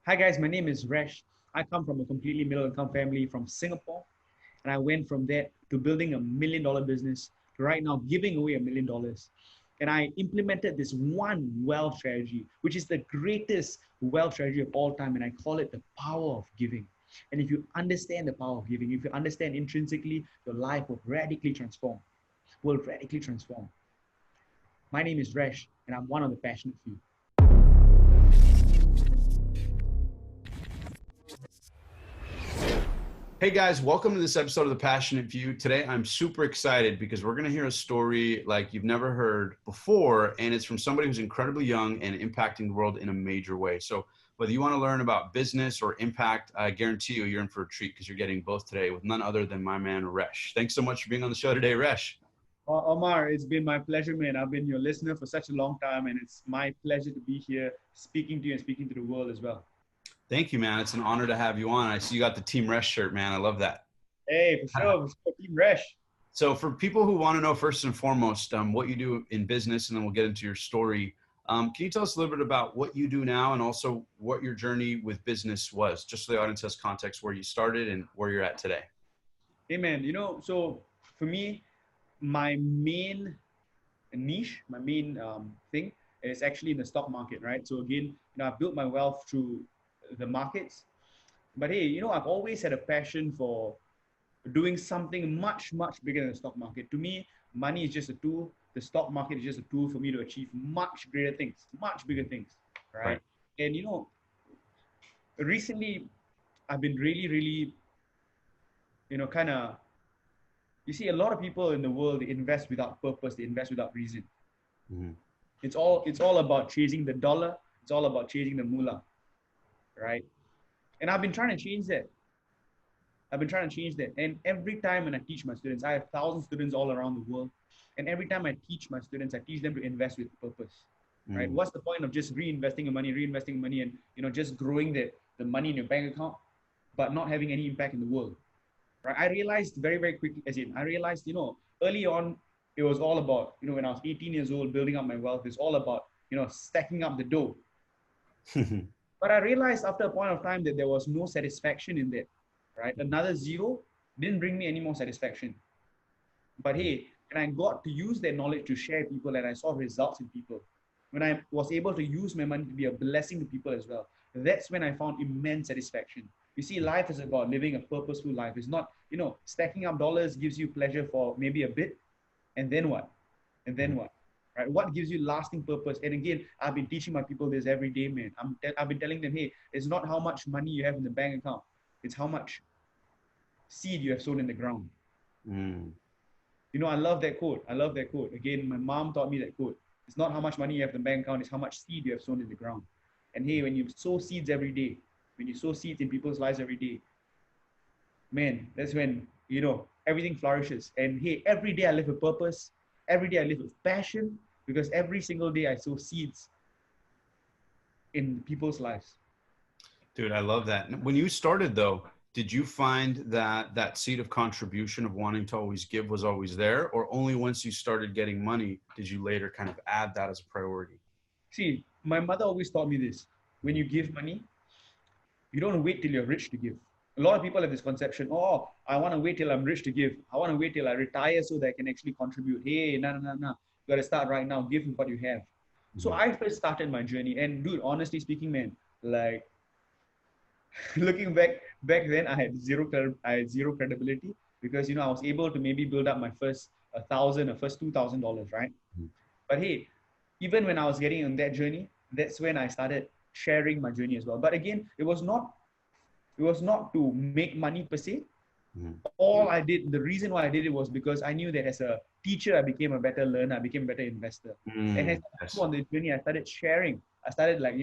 Hi guys, my name is Resh. I come from a completely middle income family from Singapore. And I went from that to building $1 million business to right now giving away $1 million. And I implemented this one wealth strategy, which is the greatest wealth strategy of all time. And I call it the power of giving. And if you understand the power of giving, if you understand intrinsically, your life will radically transform. Will radically transform. My name is Resh, and I'm one of the passionate few. Hey guys, welcome to this episode of The Passionate View. Today I'm super excited because we're going to hear a story like you've never heard before, and it's from somebody who's incredibly young and impacting the world in a major way. So whether you want to learn about business or impact, I guarantee you're in for a treat because you're getting both today with none other than my man, Resh. Thanks so much for being on the show today, Resh. Omar, it's been my pleasure, man. I've been your listener for such a long time, and it's my pleasure to be here speaking to you and speaking to the world as well. Thank you, man. It's an honor to have you on. I see you got the Team Resh shirt, man. I love that. Hey, for sure, Team Resh. So for people who want to know first and foremost what you do in business, and then we'll get into your story, can you tell us a little bit about what you do now and also what your journey with business was, just so the audience has context where you started and where you're at today? Hey, man, so for me, my main niche, my main thing is actually in the stock market, right? So again, I've built my wealth through the markets. But hey, I've always had a passion for doing something much, much bigger than the stock market. To me, money is just a tool. The stock market is just a tool for me to achieve much greater things, much bigger things, right? Right. And recently I've been really, really, kind of, you see, a lot of people in the world, they invest without purpose, they invest without reason. Mm-hmm. It's all about chasing the dollar. It's all about chasing the moolah, right? And I've been trying to change that. I've been trying to change that. And every time when I teach my students, I have 1,000 students all around the world. And every time I teach my students, I teach them to invest with purpose, right? Mm-hmm. What's the point of just reinvesting your money and, just growing the money in your bank account, but not having any impact in the world, right? I realized very, very quickly, I realized, early on, it was all about, when I was 18 years old, building up my wealth, it's all about, stacking up the dough. But I realized after a point of time that there was no satisfaction in that, right? Another zero didn't bring me any more satisfaction. But hey, and I got to use that knowledge to share people and I saw results in people. When I was able to use my money to be a blessing to people as well, that's when I found immense satisfaction. You see, life is about living a purposeful life. It's not, stacking up dollars gives you pleasure for maybe a bit, and then what? And then what? Right? What gives you lasting purpose? And again, I've been teaching my people this every day, man. I've been telling them, hey, it's not how much money you have in the bank account, it's how much seed you have sown in the ground. Mm. I love that quote. I love that quote. Again, my mom taught me that quote. It's not how much money you have in the bank account, it's how much seed you have sown in the ground. And hey, when you sow seeds every day, when you sow seeds in people's lives every day, man, that's when, everything flourishes. And hey, every day I live with purpose. Every day I live with passion because every single day I sow seeds in people's lives. Dude, I love that. When you started though, did you find that that seed of contribution of wanting to always give was always there, or only once you started getting money did you later kind of add that as a priority? See, my mother always taught me this. When you give money, you don't wait till you're rich to give. A lot of people have this conception, oh, I want to wait till I'm rich to give. I want to wait till I retire so that I can actually contribute. Hey, no, no, no, no. You got to start right now. Give what you have. So Mm-hmm. I first started my journey. And dude, honestly speaking, man, like looking back then, I had zero credibility because, I was able to maybe build up my first 1,000 or first $2,000, right? But hey, even when I was getting on that journey, that's when I started sharing my journey as well. But again, it was not to make money per se. Mm-hmm. All I did, the reason why I did it was because I knew that as a teacher, I became a better learner, I became a better investor. And as Mm. I Yes. go on the journey, I started sharing. I started like,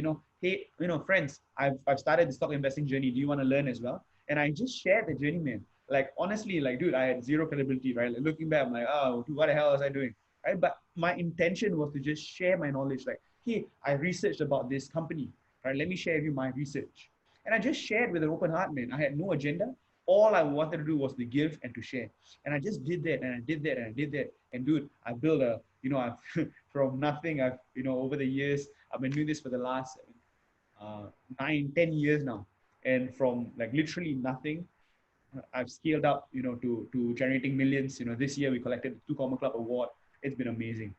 hey, friends, I've started the stock investing journey. Do you want to learn as well? And I just shared the journey, man. Like honestly, like dude, I had zero credibility, right? Like, looking back, I'm like, oh, dude, what the hell was I doing? Right? But my intention was to just share my knowledge. Like, hey, I researched about this company. Right? Let me share with you my research. And I just shared with an open heart, man. I had no agenda. All I wanted to do was to give and to share. And I just did that and I did that and I did that. And dude, I built I've from nothing, over the years, I've been doing this for the last 9, 10 years now. And from like literally nothing, I've scaled up, to generating millions. This year we collected the Two Comma Club Award. It's been amazing.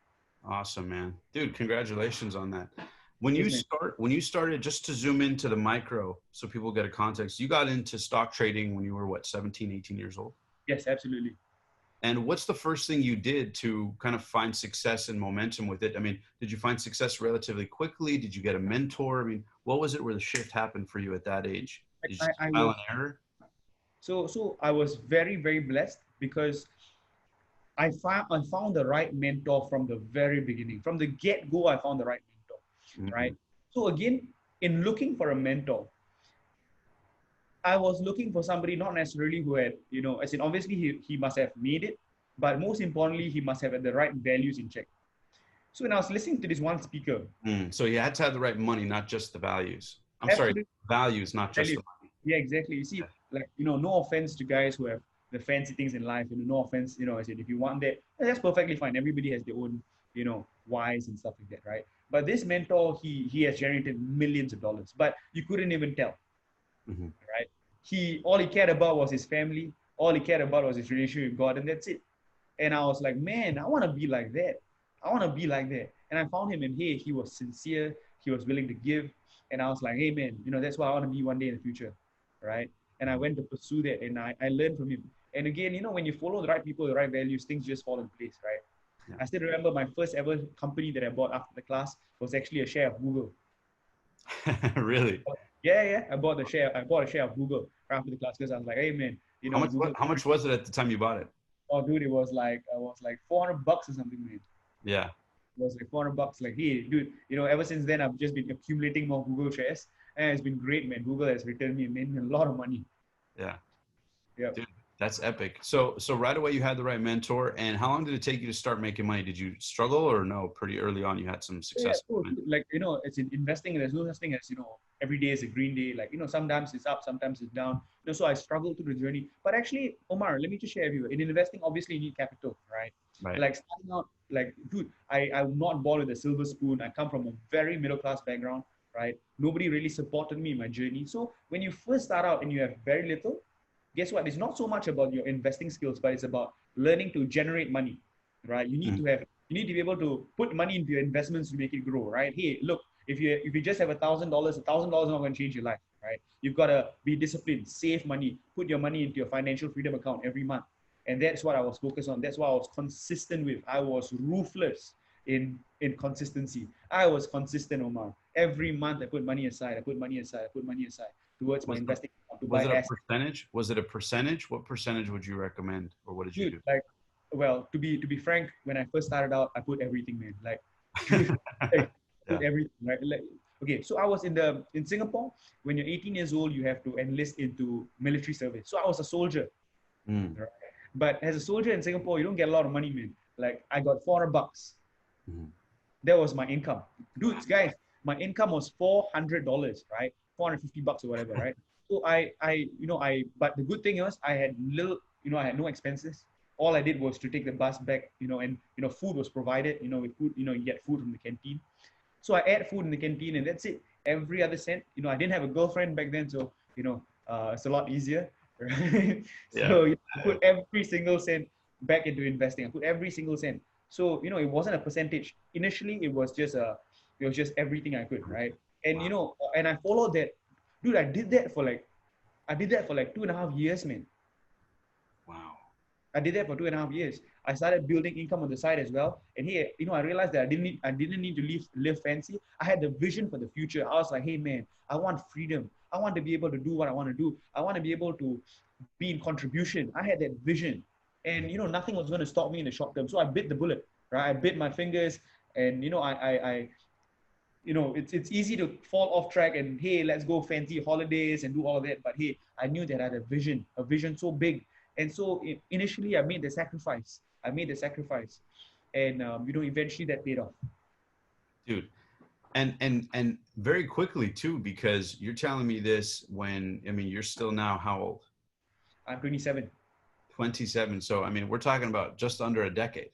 Awesome, man. Dude, congratulations on that. Cheers, man. When you started, just to zoom into the micro so people get a context, you got into stock trading when you were what, 17, 18 years old? Yes, absolutely. And what's the first thing you did to kind of find success and momentum with it? I mean, did you find success relatively quickly? Did you get a mentor? I mean, what was it where the shift happened for you at that age? Did you I, just I trial was and error? so I was very, very blessed because I found the right mentor from the very beginning. From the get-go, I found the right mentor. Mhm. Right. So again, in looking for a mentor, I was looking for somebody not necessarily who had, as in obviously he must have made it, but most importantly, he must have had the right values in check. So when I was listening to this one speaker, So you had to have the right money, not just the values. I'm sorry, absolutely values, not just value. the money. Yeah, exactly. You see, like, no offense to guys who have the fancy things in life, no offense, as in if you want that, that's perfectly fine. Everybody has their own, whys and stuff like that, right? But this mentor, he has generated millions of dollars, but you couldn't even tell, Mhm. right? All he cared about was his family, all he cared about was his relationship with God, and that's it. And I was like, man, I want to be like that. I want to be like that. And I found him, and hey, he was sincere. He was willing to give. And I was like, hey, man, that's what I want to be one day in the future. Right. And I went to pursue that, and I learned from him. And again, when you follow the right people, the right values, things just fall in place. Right. Yeah. I still remember my first ever company that I bought after the class was actually a share of Google. Really? Yeah, yeah. I bought a share of Google right after the class because I was like, hey, man, Google. How much was it at the time you bought it? Oh, dude, it was like $400 or something, man. Yeah. It was like $400. Like, hey, dude, ever since then, I've just been accumulating more Google shares, and it's been great, man. Google has returned me made me a lot of money. Yeah. Yeah. Dude, that's epic. So right away you had the right mentor. And how long did it take you to start making money? Did you struggle or no? Pretty early on you had some Yeah, success. so like it's in investing. There's no such thing as every day is a green day. Like sometimes it's up, sometimes it's down. So I struggle through the journey. But actually, Omar, let me just share with you. In investing, obviously you need capital, right? Right. Like starting out, like dude, I'm not born with a silver spoon. I come from a very middle class background, right? Nobody really supported me in my journey. So when you first start out and you have very little, guess what? It's not so much about your investing skills, but it's about learning to generate money, right? You need to be able to put money into your investments to make it grow, right? Hey, look, if you just have $1,000 is not going to change your life, right? You've got to be disciplined, save money, put your money into your financial freedom account every month. And that's what I was focused on. That's what I was consistent with. I was ruthless in consistency. I was consistent, Omar. Every month I put money aside. I put money aside. I put money aside towards my Was investing account to was buy it a assets. percentage? Was it a percentage? What percentage would you recommend or what did you Dude, do? like, well, to be frank, when I first started out, I put everything, man. Like, dude, like, Yeah. put everything, right? Like, okay, so I was in Singapore. When you're 18 years old, you have to enlist into military service. So I was a soldier, Mm. right? But as a soldier in Singapore, you don't get a lot of money, man. Like, I got $400. Mhm. That was my income, dudes, guys. My income was $400, right? $450 or whatever, right? So but the good thing was I had no expenses. All I did was to take the bus back, and food was provided, with food, you get food from the canteen. So I ate food in the canteen, and that's it. Every other cent, I didn't have a girlfriend back then, so it's a lot easier, right? Yeah. So I put every single cent back into investing. I put every single cent. So it wasn't a percentage. Initially, it was just everything I could, right? And Wow. and I followed that, dude. I did that for like 2.5 years, man. Wow. I did that for 2.5 years. I started building income on the side as well. And here, I realized that I didn't need to live fancy. I had the vision for the future. I was like, hey man, I want freedom. I want to be able to do what I want to do. I want to be able to be in contribution. I had that vision. And nothing was going to stop me in the short term. So I bit the bullet, right? I bit my fingers, and it's easy to fall off track and hey, let's go fancy holidays and do all of that. But hey, I knew that I had a vision so big. And so initially, I made the sacrifice. And eventually that paid off. Dude. And very quickly too, because you're telling me this when, I mean, you're still now how old? I'm 27. 27. So, I mean, we're talking about just under a decade.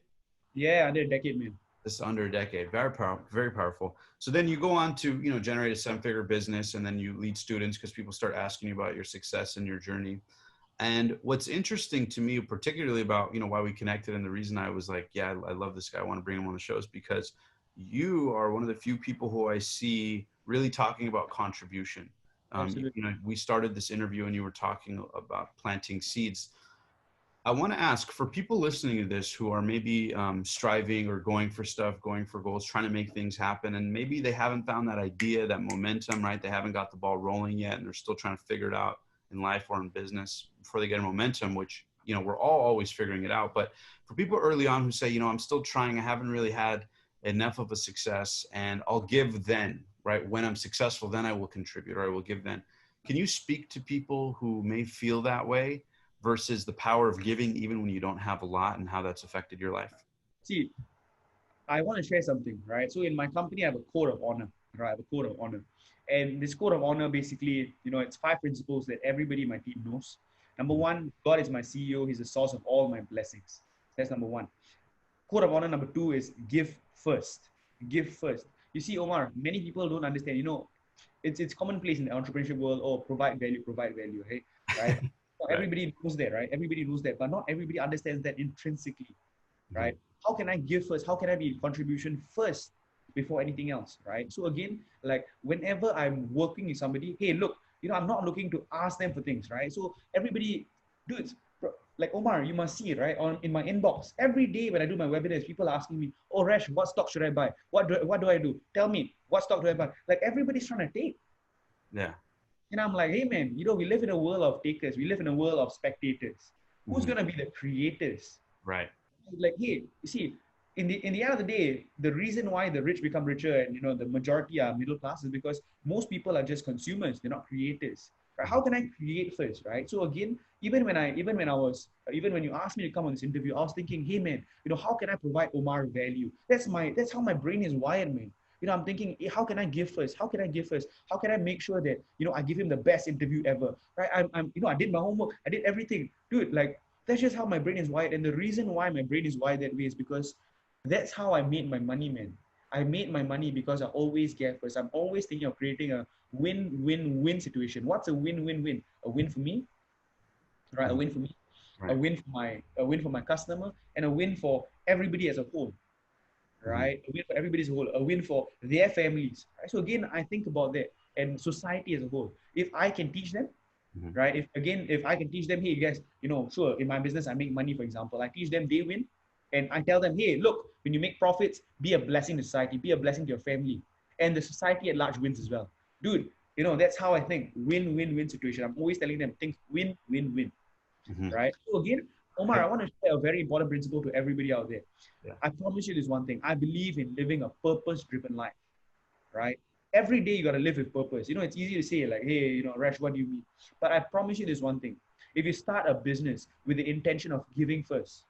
Yeah, under a decade, man. This under a decade. Very powerful, very powerful. So then you go on to, generate a 7-figure business, and then you lead students because people start asking you about your success and your journey. And what's interesting to me, particularly about, why we connected, and the reason I was like, yeah, I love this guy, I want to bring him on the show, is because you are one of the few people who I see really talking about contribution. Absolutely. We started this interview and you were talking about planting seeds. I want to ask, for people listening to this who are maybe striving or going for stuff, going for goals, trying to make things happen, and maybe they haven't found that idea, that momentum, right? They haven't got the ball rolling yet, and they're still trying to figure it out in life or in business before they get a momentum, which, we're all always figuring it out. But for people early on who say, I'm still trying, I haven't really had enough of a success, and I'll give then, right? When I'm successful, then I will contribute, or I will give then. Can you speak to people who may feel that way versus the power of giving even when you don't have a lot, and how that's affected your life? See, I want to share something, right? So in my company, I have a code of honor, right? I have a code of honor. And this code of honor, basically, it's 5 principles that everybody in my team knows. Number one, God is my CEO. He's the source of all my blessings. That's number one. Code of honor number two is give first. Give first. You see, Omar, many people don't understand, it's commonplace in the entrepreneurship world, oh, provide value, hey, right? Right. Everybody knows that, right? Everybody knows that, but not everybody understands that intrinsically, Mm-hmm. right? How can I give first? How can I be in contribution first before anything else, right? So again, like whenever I'm working with somebody, hey, look, I'm not looking to ask them for things, right? So everybody, dudes, like Omar, you must see, right? In my inbox, every day when I do my webinars, people are asking me, oh, Resh, what stock should I buy? What do I do? Tell me, what stock do I buy? Like everybody's trying to take. Yeah. And I'm like, hey man, we live in a world of takers. We live in a world of spectators. Who's Mm-hmm. gonna be the creators? Right. Like, hey, you see, in the end of the day, the reason why the rich become richer and the majority are middle class is because most people are just consumers. They're not creators. Right? How can I create first, right? So again, even when you asked me to come on this interview, I was thinking, hey man, how can I provide Omar value? That's how my brain is wired, man. I'm thinking, hey, how can I give first? How can I give first? How can I make sure that I give him the best interview ever? Right? I did my homework, I did everything, dude. Like that's just how my brain is wired. And the reason why my brain is wired that way is because that's how I made my money, man. I made my money because I always get first. I'm always thinking of creating a win-win-win situation. What's a win-win-win? A win for me, right? A Mm-hmm. win for me, Right. a win for my customer, and a win for everybody as a whole, Mm-hmm. right? A win for everybody as a whole, a win for their families. Right? So again, I think about that and society as a whole. If I can teach them, Mm-hmm. right? If I can teach them, hey guys, sure, in my business I make money, for example, I teach them, they win, and I tell them, hey, look, when you make profits, be a blessing to society, be a blessing to your family, and the society at large wins as well, dude. That's how I think. Win-win-win situation. I'm always telling them, think win-win-win, Mm-hmm. right? So again, Omar, I want to share a very important principle to everybody out there. Yeah. I promise you this one thing. I believe in living a purpose-driven life, right? Every day you got to live with purpose. It's easy to say like, hey, Resh, what do you mean? But I promise you this one thing. If you start a business with the intention of giving first,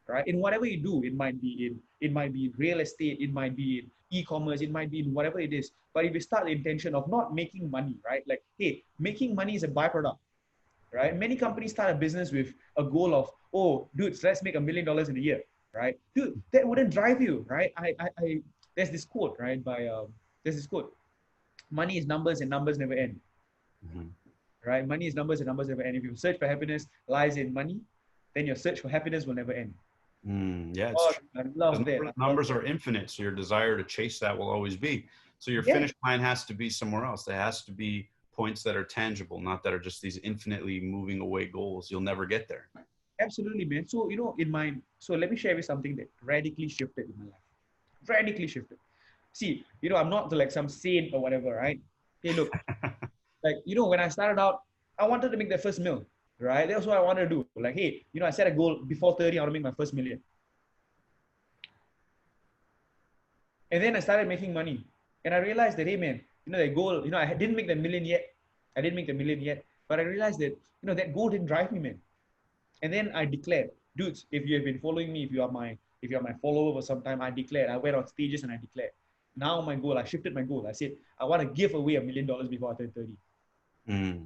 right? In whatever you do, it might be in real estate, it might be in e-commerce, it might be in whatever it is. But if you start the intention of not making money, right? Like, hey, making money is a byproduct, right? Many companies start a business with a goal of, oh, dudes, let's make $1 million in a year, right? Dude, that wouldn't drive you, right? There's this quote, right? There's this quote: money is numbers and numbers never end, Mm-hmm. right? Money is numbers and numbers never end. If your search for happiness lies in money, then your search for happiness will never end. Yeah, it's Oh, true. I love Because that. numbers are infinite, so your desire to chase that will always be. So your Yeah, finish line has to be somewhere else. There has to be points that are tangible, not that are just these infinitely moving away goals. You'll never get there. absolutely, man. So, so let me share with something that radically shifted in my life. Radically shifted. See, I'm not like some saint or whatever, right? Hey, look, like, when I started out, I wanted to make the first mil, right? That's what I wanted to do. Like, hey, I set a goal before 30, I want to make my first million. And then I started making money. And I realized that, hey, man, that goal, I didn't make the million yet. I didn't make the million yet. But I realized that, that goal didn't drive me, man. And then I declared, dudes, if you have been following me, if you're my follower for some time, I declared, I went on stages and I declared. Now my goal, I shifted my goal. I said, I want to give away $1 million before I turn 30. Mm.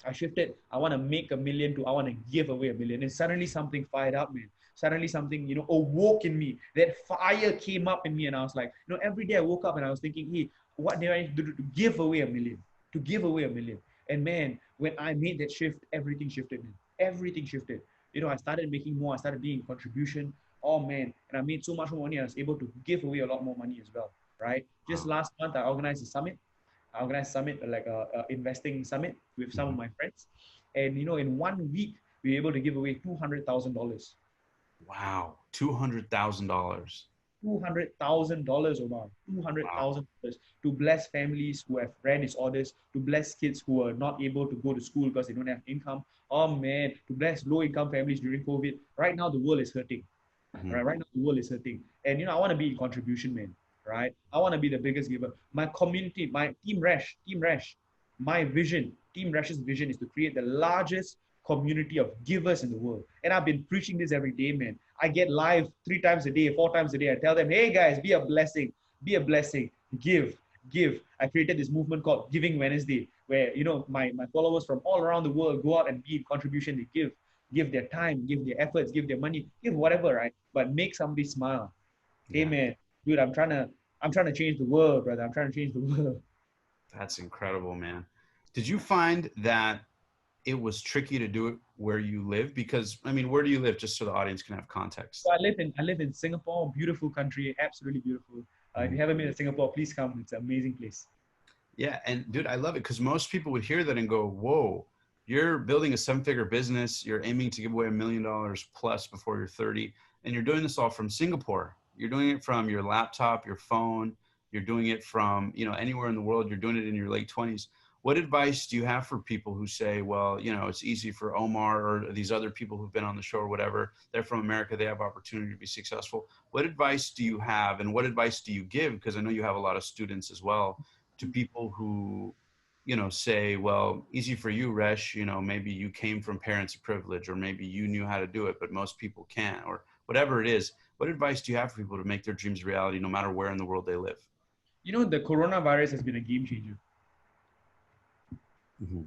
I shifted. I want to make a million to I want to give away a million. And suddenly something fired up, man. Suddenly something, awoke in me. That fire came up in me. And I was like, every day I woke up and I was thinking, hey, what do I need to do to give away a million? To give away a million. And man, when I made that shift, everything shifted, man. Everything shifted. I started making more. I started being contribution. Oh man. And I made so much more money. I was able to give away a lot more money as well. Right. Just Wow. last month, I organized a summit. I organized summit, like a investing summit with some of my friends. And in 1 week, we were able to give away $200,000. Wow. $200,000. $200,000, Omar. Wow. $200,000 to bless families who have rare disorders, to bless kids who are not able to go to school because they don't have income. Oh man, to bless low-income families during COVID. Right now, the world is hurting. Mhm. Right now, the world is hurting. And I want to be in contribution, man. Right? I want to be the biggest giver. My community, my Team Resh, my vision, Team Resh's vision is to create the largest community of givers in the world. And I've been preaching this every day, man. I get live 3 times a day, 4 times a day. I tell them, hey guys, be a blessing, give, give. I created this movement called Giving Wednesday, where my followers from all around the world go out and be in contribution. They give their time, give their efforts, give their money, give whatever, right? But make somebody smile. Hey Yeah. man, dude, I'm trying to change the world, brother. I'm trying to change the world. That's incredible, man. Did you find that it was tricky to do it where you live? Because, I mean, where do you live? Just so the audience can have context. So I live in Singapore, beautiful country, absolutely beautiful. If you Mhm. haven't been to Singapore, please come. It's an amazing place. Yeah. And dude, I love it because most people would hear that and go, whoa, you're building a 7-figure business. You're aiming to give away $1 million plus before you're 30. And you're doing this all from Singapore. You're doing it from your laptop, your phone. You're doing it from, anywhere in the world. You're doing it in your late 20s. What advice do you have for people who say, well, it's easy for Omar or these other people who've been on the show or whatever, they're from America, they have opportunity to be successful. What advice do you have and what advice do you give? Because I know you have a lot of students as well, to people who, say, well, easy for you, Resh, maybe you came from parents of privilege, or maybe you knew how to do it, but most people can't, or whatever it is. What advice do you have for people to make their dreams reality, no matter where in the world they live? The coronavirus has been a game changer. Mm-hmm.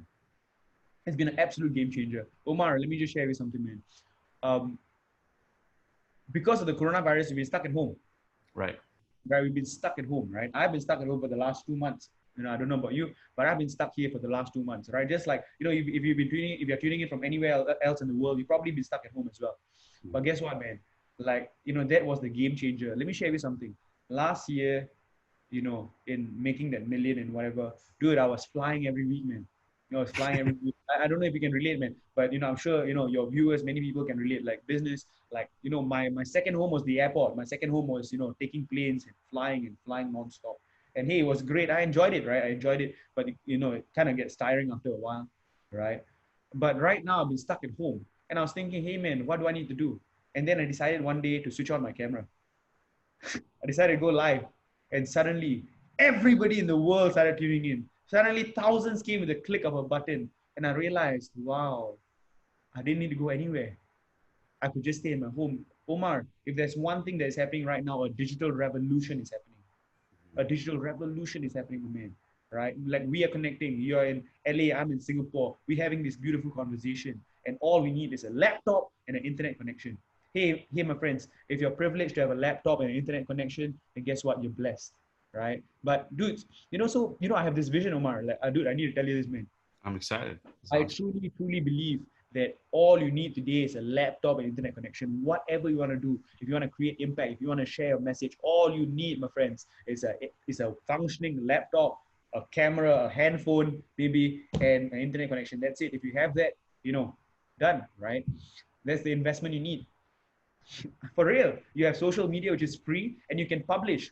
It's been an absolute game changer. Omar, let me just share with you something, man. Um, because of the coronavirus, we've been stuck at home. Right. Right? We've been stuck at home, right? I've been stuck at home for the last 2 months. I don't know about you, but I've been stuck here for the last 2 months, right? Just like, if you're tuning in from anywhere else in the world, you've probably been stuck at home as well. Mm-hmm. But guess what, man? Like, that was the game changer. Let me share with you something. Last year, in making that million and whatever, dude, I was flying every week, man. I was flying every week. I don't know if you can relate, man, but I'm sure your viewers, many people can relate. Like business, like my second home was the airport. My second home was taking planes and flying nonstop. And hey, it was great. I enjoyed it, right? I enjoyed it, but it kind of gets tiring after a while, right? But right now I've been stuck at home, and I was thinking, hey man, what do I need to do? And then I decided one day to switch on my camera. I decided to go live, and suddenly everybody in the world started tuning in. Suddenly thousands came with a click of a button, and I realized, wow, I didn't need to go anywhere. I could just stay in my home. Omar, if there's one thing that is happening right now, a digital revolution is happening. A digital revolution is happening, man. Right? Like we are connecting. You're in LA, I'm in Singapore. We're having this beautiful conversation, and all we need is a laptop and an internet connection. Hey, my friends, if you're privileged to have a laptop and an internet connection, then guess what? You're blessed, right? But dudes, I have this vision, Omar. Like, dude, I need to tell you this, man. I'm excited. It's I awesome. truly, truly believe that all you need today is a laptop and internet connection. Whatever you want to do, if you want to create impact, if you want to share a message, all you need, my friends, is a functioning laptop, a camera, a handphone, maybe, and an internet connection. That's it. If you have that, done, right? That's the investment you need. For real, you have social media, which is free, and you can publish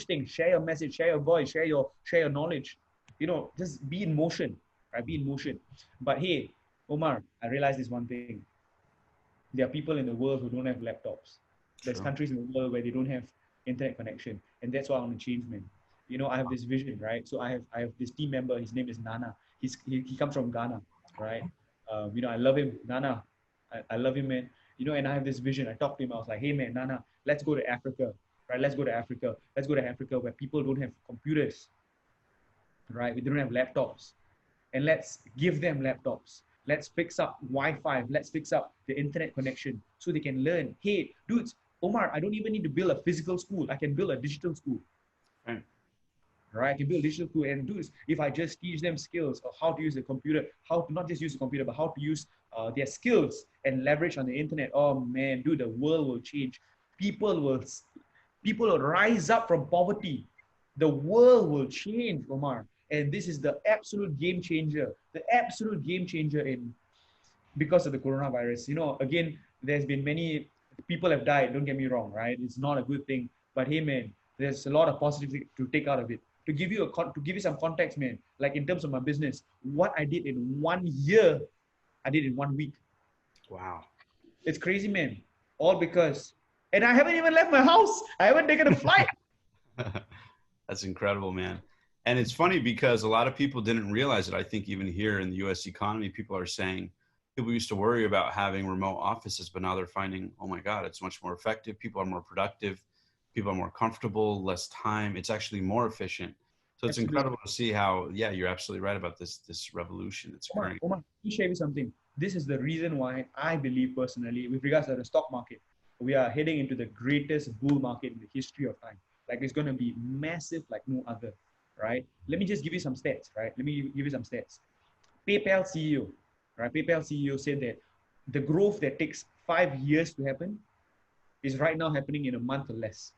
things, share your message, share your voice, share your knowledge. Just be in motion, right? Be in motion. But hey, Omar, I realized this one thing. There are people in the world who don't have laptops. There's True. countries in the world where they don't have internet connection, and that's what I want to change, man. I have this vision, right? So I have this team member. His name is Nana. He comes from Ghana, right? I love him, Nana. I love him, man. And I have this vision. I talked to him. I was like, hey, man, Nana, let's go to Africa, right? Let's go to Africa. Let's go to Africa where people don't have computers, right? We don't have laptops. and let's give them laptops. Let's fix up Wi-Fi. Let's fix up the internet connection so they can learn. Hey, dudes, Omar, I don't even need to build a physical school. I can build a digital school. Right. Right? I can build a digital school, and dudes, if I just teach them skills of how to use the computer, how to not just use the computer, but how to use their skills and leverage on the internet. Oh man, dude, the world will change. People will people will rise up from poverty. The world will change, Omar. And this is the absolute game changer. The absolute game changer in because of the coronavirus. Again, there's been many people have died. Don't get me wrong, right? It's not a good thing. But hey, man, there's a lot of positivity to take out of it. To give you some context, man. Like in terms of my business, what I did in 1 year, I did in 1 week. Wow. It's crazy, man. All because, and I haven't even left my house. I haven't taken a flight. That's incredible, man. And it's funny because a lot of people didn't realize it. I think even here in the US economy, people are saying, people used to worry about having remote offices, but now they're finding, oh my God, it's much more effective. People are more productive. People are more comfortable, less time. It's actually more efficient. So it's Absolutely. incredible to see how, yeah, you're absolutely right about this revolution that's occurring. Omar, let me share you something. This is the reason why I believe personally, with regards to the stock market, we are heading into the greatest bull market in the history of time. Like it's going to be massive like no other, right? Let me just give you some stats, right? Let me give you some stats. PayPal CEO, right? PayPal CEO said that the growth that takes 5 years to happen is right now happening in a month or less.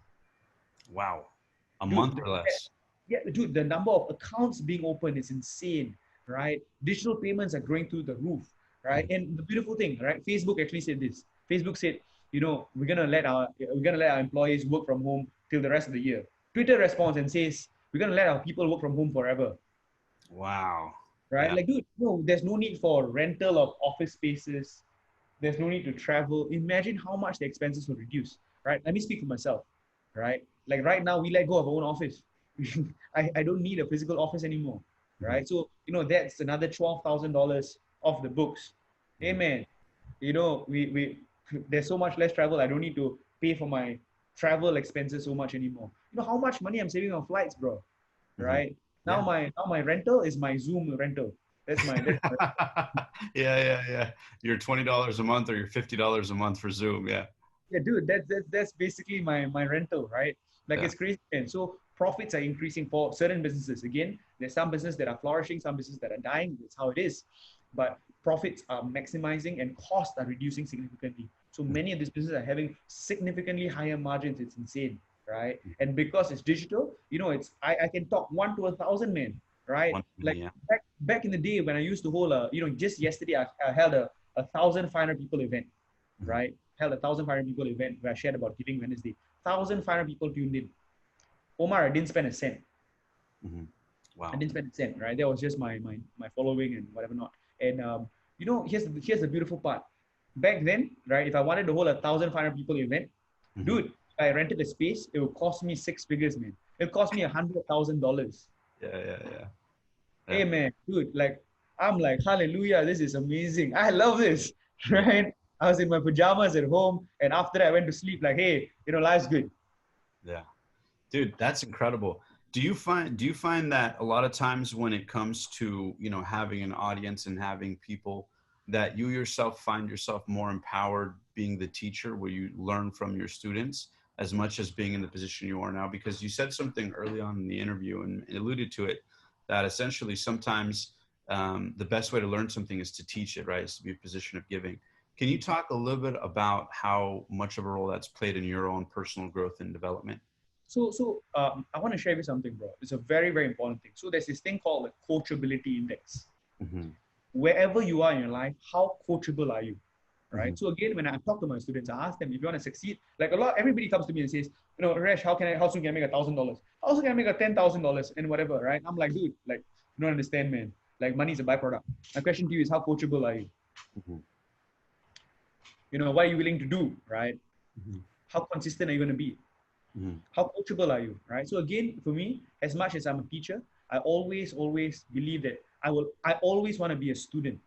Wow. A Dude, month or less. yeah, dude, the number of accounts being opened is insane, right? Digital payments are growing through the roof, right? And the beautiful thing, right? Facebook actually said this. Facebook said, we're gonna let our employees work from home till the rest of the year. Twitter responds and says, we're gonna let our people work from home forever, Wow. right? Yeah. Like, dude, no, there's no need for rental of office spaces. There's no need to travel. Imagine how much the expenses will reduce, right? Let me speak for myself, right? Like right now, we let go of our own office. I don't need a physical office anymore, Mhm. right? So, that's another $12,000 off the books. Hey, Mhm. man, we there's so much less travel. I don't need to pay for my travel expenses so much anymore. You know how much money I'm saving on flights, bro, Mhm. right? Now Yeah. my rental is my Zoom rental. That's my Yeah. You're $20 a month or you're $50 a month for Zoom. Yeah. Yeah, dude, that's basically my rental, right? Like Yeah. it's crazy. And so profits are increasing for certain businesses. Again, there's some businesses that are flourishing, some businesses that are dying. That's how it is. But profits are maximizing and costs are reducing significantly. So many of these businesses are having significantly higher margins. It's insane, right? And because it's digital, it's I can talk 1 to 1,000 men, right? One Like penny, yeah. back in the day when I used to hold just yesterday I held a 1,500 people event, Mhm. right? Held a 1,500 people event where I shared about Giving Wednesday. 1,500 people tuned in. Omar, I didn't spend a cent. Mhm. I Wow. didn't spend a cent, right? That was just my following and whatever not. And here's the beautiful part. Back then, right, if I wanted to hold a 1,500 people event, Mhm. dude, if I rented a space, it would cost me six figures, man. It would cost me $100,000. Yeah. Hey, Yeah. man, dude, like I'm like, hallelujah, this is amazing. I love this, Yeah. right? I was in my pajamas at home, and after that, I went to sleep. Like, hey, life's good. Yeah. Dude, that's incredible. Do you find that a lot of times when it comes to, having an audience and having people, that you yourself find yourself more empowered being the teacher where you learn from your students as much as being in the position you are now? Because you said something early on in the interview and alluded to it, that essentially sometimes the best way to learn something is to teach it, right? Is to be a position of giving. Can you talk a little bit about how much of a role that's played in your own personal growth and development? So I want to share with you something, bro. It's a very, very important thing. So there's this thing called the coachability index. Hmm. Wherever you are in your life, how coachable are you? Hmm. Right. So again, when I talk to my students, I ask them if you want to succeed. Like everybody comes to me and says, Resh, how soon can I make $1,000? How soon can I make a $10,000 and whatever, right? I'm like, dude, like you don't understand, man. Like money is a byproduct. My question to you is, how coachable are you? Hmm. What are you willing to do, right? Hmm. How consistent are you going to be? Hmm. How coachable are you, right? So again, for me, as much as I'm a teacher, I always believe that I always want to be a student,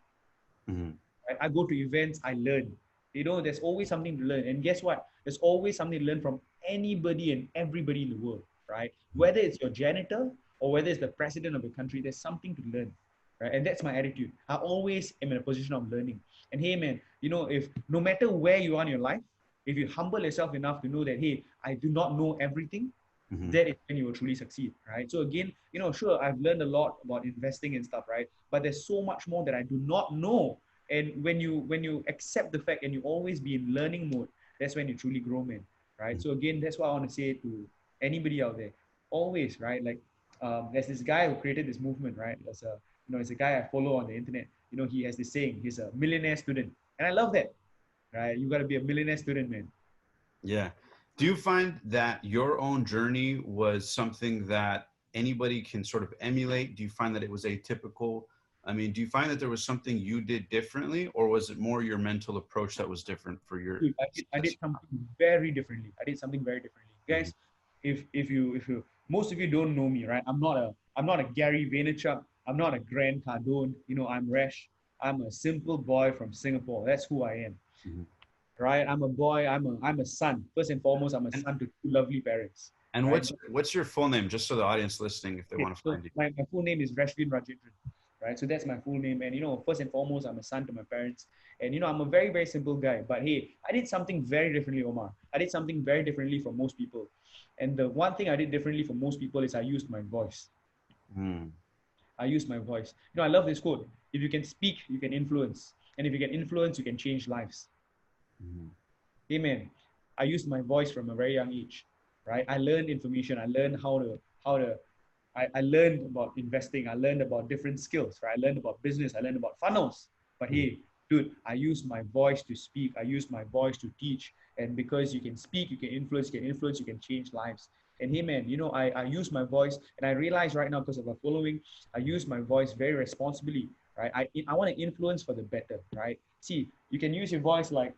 Hmm. right? I go to events, I learn. There's always something to learn. And guess what? There's always something to learn from anybody and everybody in the world, right? Whether it's your janitor or whether it's the president of the country, there's something to learn. right? And that's my attitude. I always am in a position of learning. And hey, man, if no matter where you are in your life, if you humble yourself enough to know that, hey, I do not know everything, Mm-hmm. that is when you will truly succeed, right? So again, sure, I've learned a lot about investing and stuff, right? But there's so much more that I do not know. And when you accept the fact and you always be in learning mode, that's when you truly grow, man, right? So again, that's what I want to say to anybody out there. Always, right? Like, there's this guy who created this movement, right? It's a guy I follow on the internet. He has this saying, he's a millionaire student, and I love that, right? You got to be a millionaire student, man. Yeah. Do you find that your own journey was something that anybody can sort of emulate? Do you find that it was atypical? I mean, do you find that there was something you did differently, or was it more your mental approach that was different for your Dude, I success? did something very differently. I did something very differently, Mhm. guys. If you most of you don't know me, right? I'm not a Gary Vaynerchuk. I'm not a Grant Cardone. I'm Resh. I'm a simple boy from Singapore. That's who I am, Mhm. right? I'm a boy. I'm a son. First and foremost, I'm a And son to two lovely parents, and right? what's your full name, just so the audience listening, if they Okay, want to so find you? my full name is Reshveen Rajendran, right? So that's my full name. And, first and foremost, I'm a son to my parents. And, I'm a very, very simple guy. But hey, I did something very differently, Omar. I did something very differently from most people. And the one thing I did differently from most people is I used my voice. Mm. I used my voice. I love this quote. If you can speak, you can influence. And if you can influence, you can change lives. Mhm. Amen. I used my voice from a very young age, right? I learned information. I learned I learned about investing. I learned about different skills, right? I learned about business. I learned about funnels. But Mhm. hey, dude, I use my voice to speak. I use my voice to teach. And because you can speak, you can change lives. And hey, man, I use my voice, and I realize right now, because of our following, I use my voice very responsibly, right? I want to influence for the better, right? See, you can use your voice like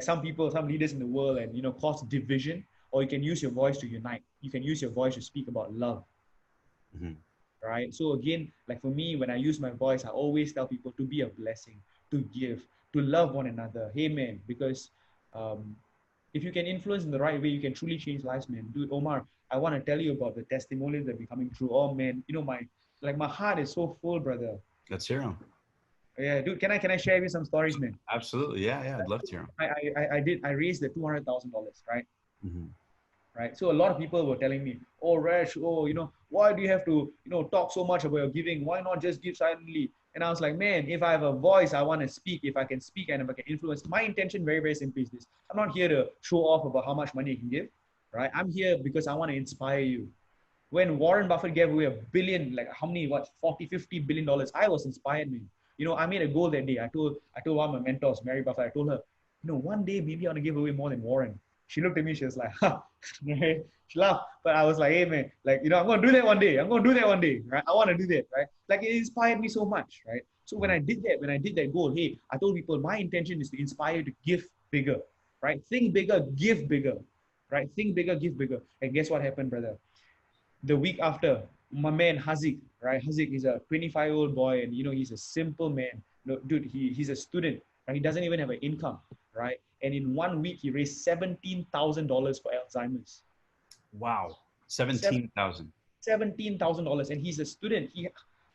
some people, some leaders in the world, and cause division, or you can use your voice to unite. You can use your voice to speak about love, Mhm. right? So again, like for me, when I use my voice, I always tell people to be a blessing, to give, to love one another. Hey, man, because um, if you can influence in the right way, you can truly change lives, man. Dude, Omar, I want to tell you about the testimonials that be coming through. Oh man, my heart is so full, brother. Let's hear them. Yeah, dude, can I share with you some stories, man? Absolutely. Yeah, yeah. I'd love to hear them. I raised the $200,000, right? Hmm. Right? So a lot of people were telling me, "Oh, Resh, oh, why do you have to, talk so much about your giving? Why not just give silently?" And I was like, man, if I have a voice, I want to speak. If I can speak and if I can influence, my intention very, very simply is this: I'm not here to show off about how much money I can give, right? I'm here because I want to inspire you. When Warren Buffett gave away a billion, like how many, what, 40, $50 billion, I was inspired, man. I made a goal that day. I told one of my mentors, Mary Buffett, I told her, one day maybe I want to give away more than Warren. She looked at me, she was like, huh. Right? She laughed. But I was like, hey man, like, I'm gonna do that one day. I'm gonna do that one day. Right? I want to do that, right? Like it inspired me so much, right? So when I did that goal, hey, I told people my intention is to inspire you to give bigger, right? Think bigger, give bigger, right? Think bigger, give bigger. And guess what happened, brother? The week after, my man Hazik, right? Hazik is a 25-year-old boy, and he's a simple man. No, dude, he's a student, right? He doesn't even have an income, right? And in 1 week, he raised $17,000 for Alzheimer's. Wow. Seven, 17,000. $17,000, and he's a student.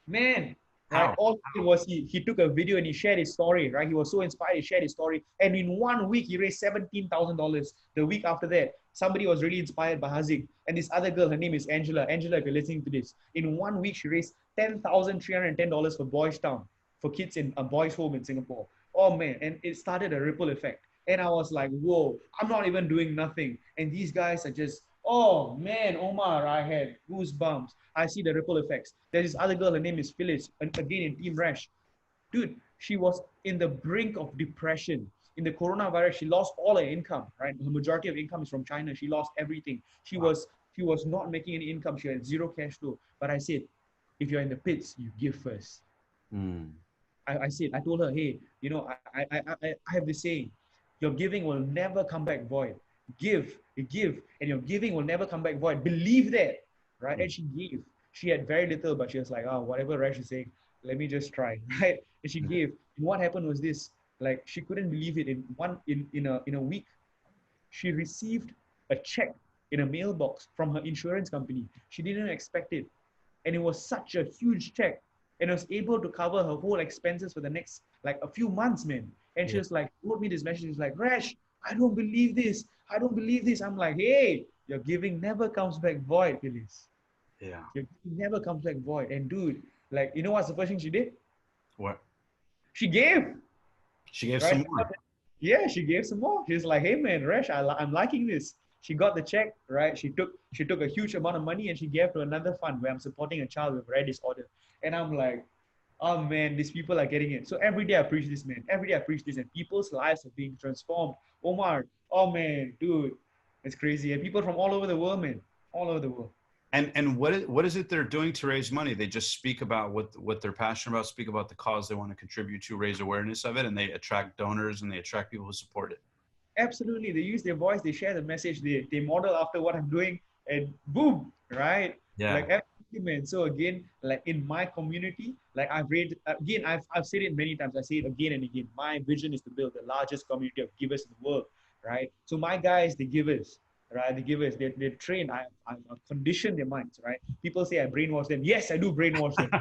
Man, right? How? All he did was he took a video and he shared his story, right? He was so inspired, he shared his story, and in 1 week he raised $17,000. The week after that, somebody was really inspired by Hazik, and this other girl, her name is Angela. Angela, if you're listening to this, in 1 week she raised $10,310 for Boys Town, for kids in a boys' home in Singapore. Oh man, and it started a ripple effect. And I was like, whoa, I'm not even doing nothing. And these guys are just, oh man, Omar, I had goosebumps. I see the ripple effects. There's this other girl, her name is Phyllis, and again in Team Rash. Dude, she was in the brink of depression. In the coronavirus, she lost all her income, right? Her majority of income is from China. She lost everything. Wow. She was not making any income. She had zero cash flow. But I said, if you're in the pits, you give first. Mm. I told her, hey, I have this saying, your giving will never come back void. Give, and your giving will never come back void. Believe that, right? Mm. And she gave. She had very little, but she was like, oh, whatever Rash is saying, let me just try, right? And she gave. And what happened was this, like she couldn't believe it. In a week, she received a check in a mailbox from her insurance company. She didn't expect it. And it was such a huge check. And it was able to cover her whole expenses for the next like a few months, man. And she Yeah. was like, wrote me this message. She's like, Resh, I don't believe this. I don't believe this. I'm like, hey, your giving never comes back void, Phyllis. Yeah. Your giving never comes back void. And dude, like, you know what's the first thing she did? What? She gave, She gave right? some more. Yeah, she gave some more. She's like, hey man, Resh, I'm liking this. She got the check, right? She took a huge amount of money and she gave to another fund where I'm supporting a child with rare disorder. And I'm like, oh man, these people are getting it. So every day I preach this, man. Every day I preach this, and people's lives are being transformed. Omar, oh man, dude, it's crazy. And people from all over the world, man, all over the world. And what is it they're doing to raise money? They just speak about what they're passionate about, speak about the cause they want to contribute to, raise awareness of it, and they attract donors and they attract people who support it. Absolutely, they use their voice, they share the message, they model after what I'm doing, and boom, right? Yeah. Like absolutely, man. So again, like in my community, like I've read again, I've said it many times. I say it again and again. My vision is to build the largest community of givers in the world, right? So my guys, the givers, right? The givers, they're trained. I've conditioned their minds, right? People say I brainwash them. Yes, I do brainwash them.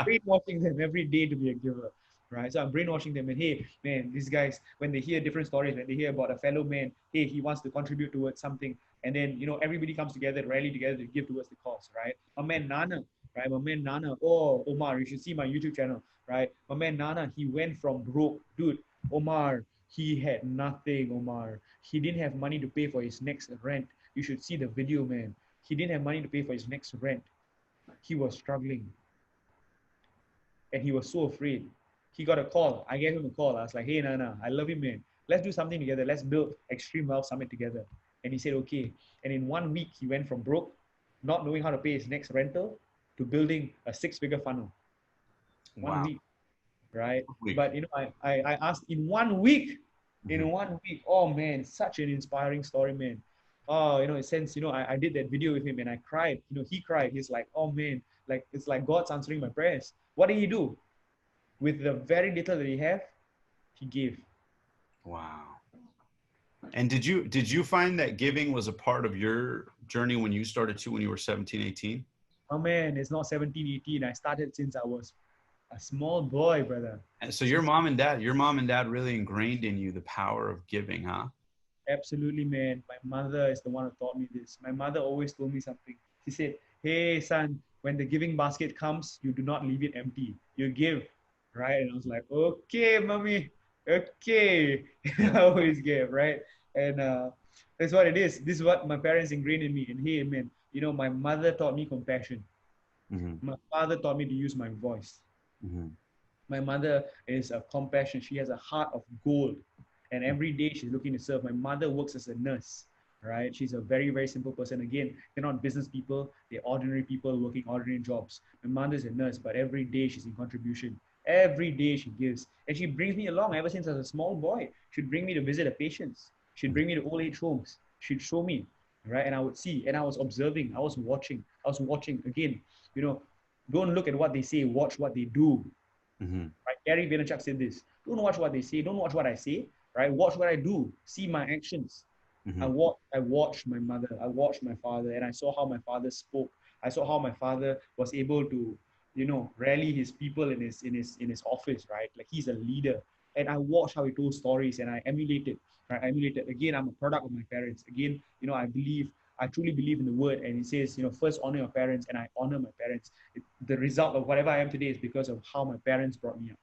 Brainwashing them every day to be a giver, right? So I'm brainwashing them, and hey, man, these guys, when they hear different stories, when they hear about a fellow man, hey, he wants to contribute towards something, and then everybody comes together, rally together to give towards the cause, right? My man Nana, right? My man Nana, oh Omar, you should see my YouTube channel, right? My man Nana, he went from broke, dude. Omar, he had nothing. Omar, he didn't have money to pay for his next rent. You should see the video, man. He didn't have money to pay for his next rent. He was struggling and he was so afraid. He got a call. I gave him a call. I was like, hey, Nana, I love you, man. Let's do something together. Let's build Extreme Wealth Summit together. And he said, okay. And in 1 week, he went from broke, not knowing how to pay his next rental, to building a six-figure funnel. One Wow. week, right? Week. But, I asked in 1 week, Mm-hmm. oh, man, such an inspiring story, man. Oh, since, I did that video with him and I cried, he cried. He's like, oh, man, like, it's like God's answering my prayers. What did he do? With the very little that he have, he gave. Wow. And did you find that giving was a part of your journey when you started too, when you were 17, 18? Oh man, it's not 17, 18. I started since I was a small boy, brother. And so your mom and dad really ingrained in you the power of giving, huh? Absolutely, man. My mother is the one who taught me this. My mother always told me something. She said, hey, son, when the giving basket comes, you do not leave it empty. You give, right? And I was like, okay, mommy, okay. I always give, right? And that's what it is. This is what my parents ingrained in me. And hey, man, my mother taught me compassion. Mm-hmm. My father taught me to use my voice. Mm-hmm. My mother is a compassion. She has a heart of gold. And every day she's looking to serve. My mother works as a nurse, right? She's a very, very simple person. Again, they're not business people. They're ordinary people working ordinary jobs. My mother's a nurse, but every day she's in contribution. Every day she gives. And she brings me along ever since I was a small boy. She'd bring me to visit her patients. She'd bring me to old age homes. She'd show me, right? And I would see, and I was observing. I was watching. Again, don't look at what they say, watch what they do. Mm-hmm. Right? Gary Vaynerchuk said this. Don't watch what they say. Don't watch what I say. Right? Watch what I do. See my actions. Mm-hmm. I watched my mother. I watched my father, and I saw how my father spoke. I saw how my father was able to, rally his people in his office. Right? Like he's a leader. And I watched how he told stories, and I emulated. Right? I emulated. Again, I'm a product of my parents. Again, I truly believe in the word, and it says, first honor your parents, and I honor my parents. The result of whatever I am today is because of how my parents brought me up.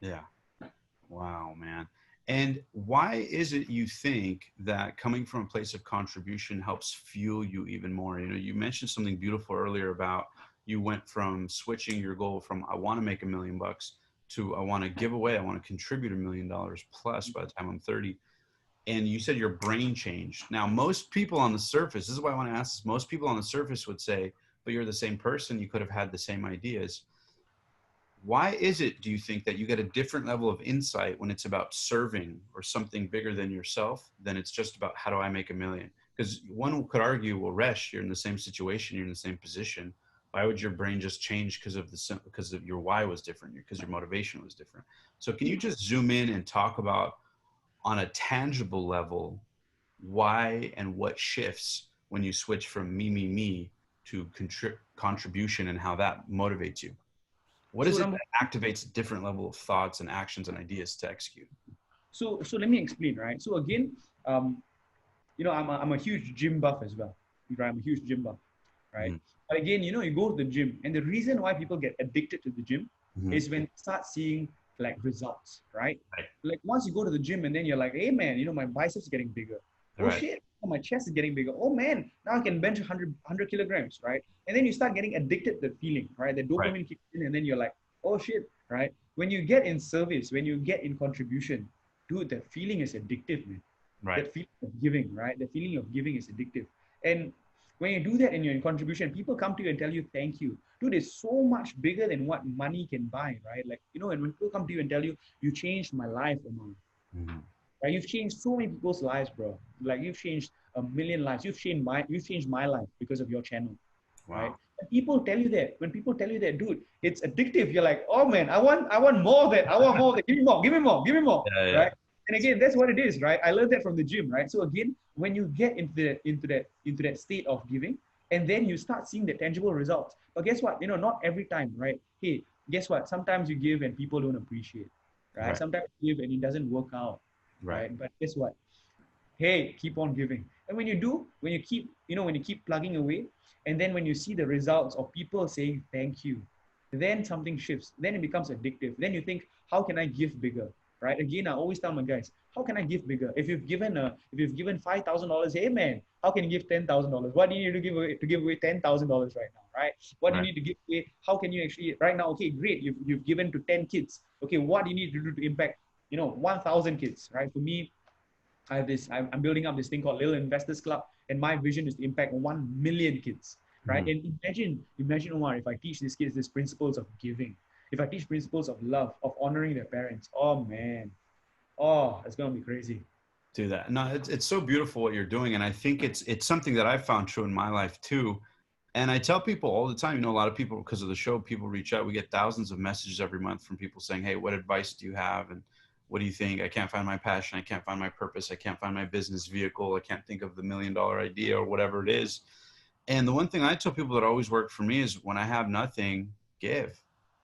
Yeah. Wow, man. And why is it you think that coming from a place of contribution helps fuel you even more? You mentioned something beautiful earlier about you went from switching your goal from I want to make $1 million to I want to give away, I want to contribute $1 million plus by the time I'm 30. And you said your brain changed. Now, most people on the surface, this is why I want to ask this, most people on the surface would say, but you're the same person, you could have had the same ideas. Why is it, do you think, that you get a different level of insight when it's about serving or something bigger than yourself than it's just about how do I make $1 million? Because one could argue, well, Resh, you're in the same situation, you're in the same position. Why would your brain just change because of your why was different, because your motivation was different? So can you just zoom in and talk about on a tangible level why and what shifts when you switch from me to contribution and how that motivates you? What So is it that activates a different level of thoughts and actions and ideas to execute? so let me explain, right? So again, I'm a huge gym buff as well, right? I'm a huge gym buff, right? Mm-hmm. But again, you go to the gym, and the reason why people get addicted to the gym Mm-hmm. is when you start seeing like results, right? Right. Like once you go to the gym and then you're like, hey man, my biceps are getting bigger. Oh Right. shit, my chest is getting bigger. Oh man, now I can bench 100 kilograms, right? And then you start getting addicted to the feeling, right? The Right. dopamine kicks in, and then you're like, oh shit, right? When you get in service, when you get in contribution, dude, that feeling is addictive, man. Right. That feeling of giving, right? The feeling of giving is addictive. And when you do that and you're in contribution, people come to you and tell you thank you. Dude, it's so much bigger than what money can buy, right? Like, and when people come to you and tell you, you changed my life, Omar. Mm-hmm. Right? You've changed so many people's lives, bro. Like you've changed a million lives. You've changed my life because of your channel. Right? Wow. And people tell you that. When people tell you that, dude, it's addictive. You're like, oh man, I want more of that. I want more of that. Give me more, give me more, give me more. Yeah. Yeah. Right? And again, that's what it is, right? I learned that from the gym, right? So again, when you get into that state of giving, and then you start seeing the tangible results. But guess what? Not every time, right? Hey, guess what? Sometimes you give and people don't appreciate, right? Right. Sometimes you give and it doesn't work out, Right. right? But guess what? Hey, keep on giving. And when you do, when you keep plugging away, and then when you see the results of people saying thank you, then something shifts. Then it becomes addictive. Then you think, how can I give bigger? Right? Again, I always tell my guys, how can I give bigger? If you've given $5,000, hey man, how can you give $10,000? What do you need to give away $10,000 right now? Right? What do you Right. need to give away? How can you actually right now? Okay, great. You've given to 10 kids. Okay, what do you need to do to impact 1,000 kids? Right? For me, I'm building up this thing called Little Investors Club, and my vision is to impact 1 million kids, right? Mm-hmm. And imagine, Omar, if I teach these kids these principles of giving, if I teach principles of love, of honoring their parents, oh man, oh, it's gonna be crazy. Do that. No, it's so beautiful what you're doing, and I think it's something that I've found true in my life too. And I tell people all the time, a lot of people, because of the show, people reach out. We get thousands of messages every month from people saying, hey, what advice do you have? And what do you think? I can't find my passion. I can't find my purpose. I can't find my business vehicle. I can't think of the $1 million idea or whatever it is. And the one thing I tell people that always worked for me is when I have nothing, give.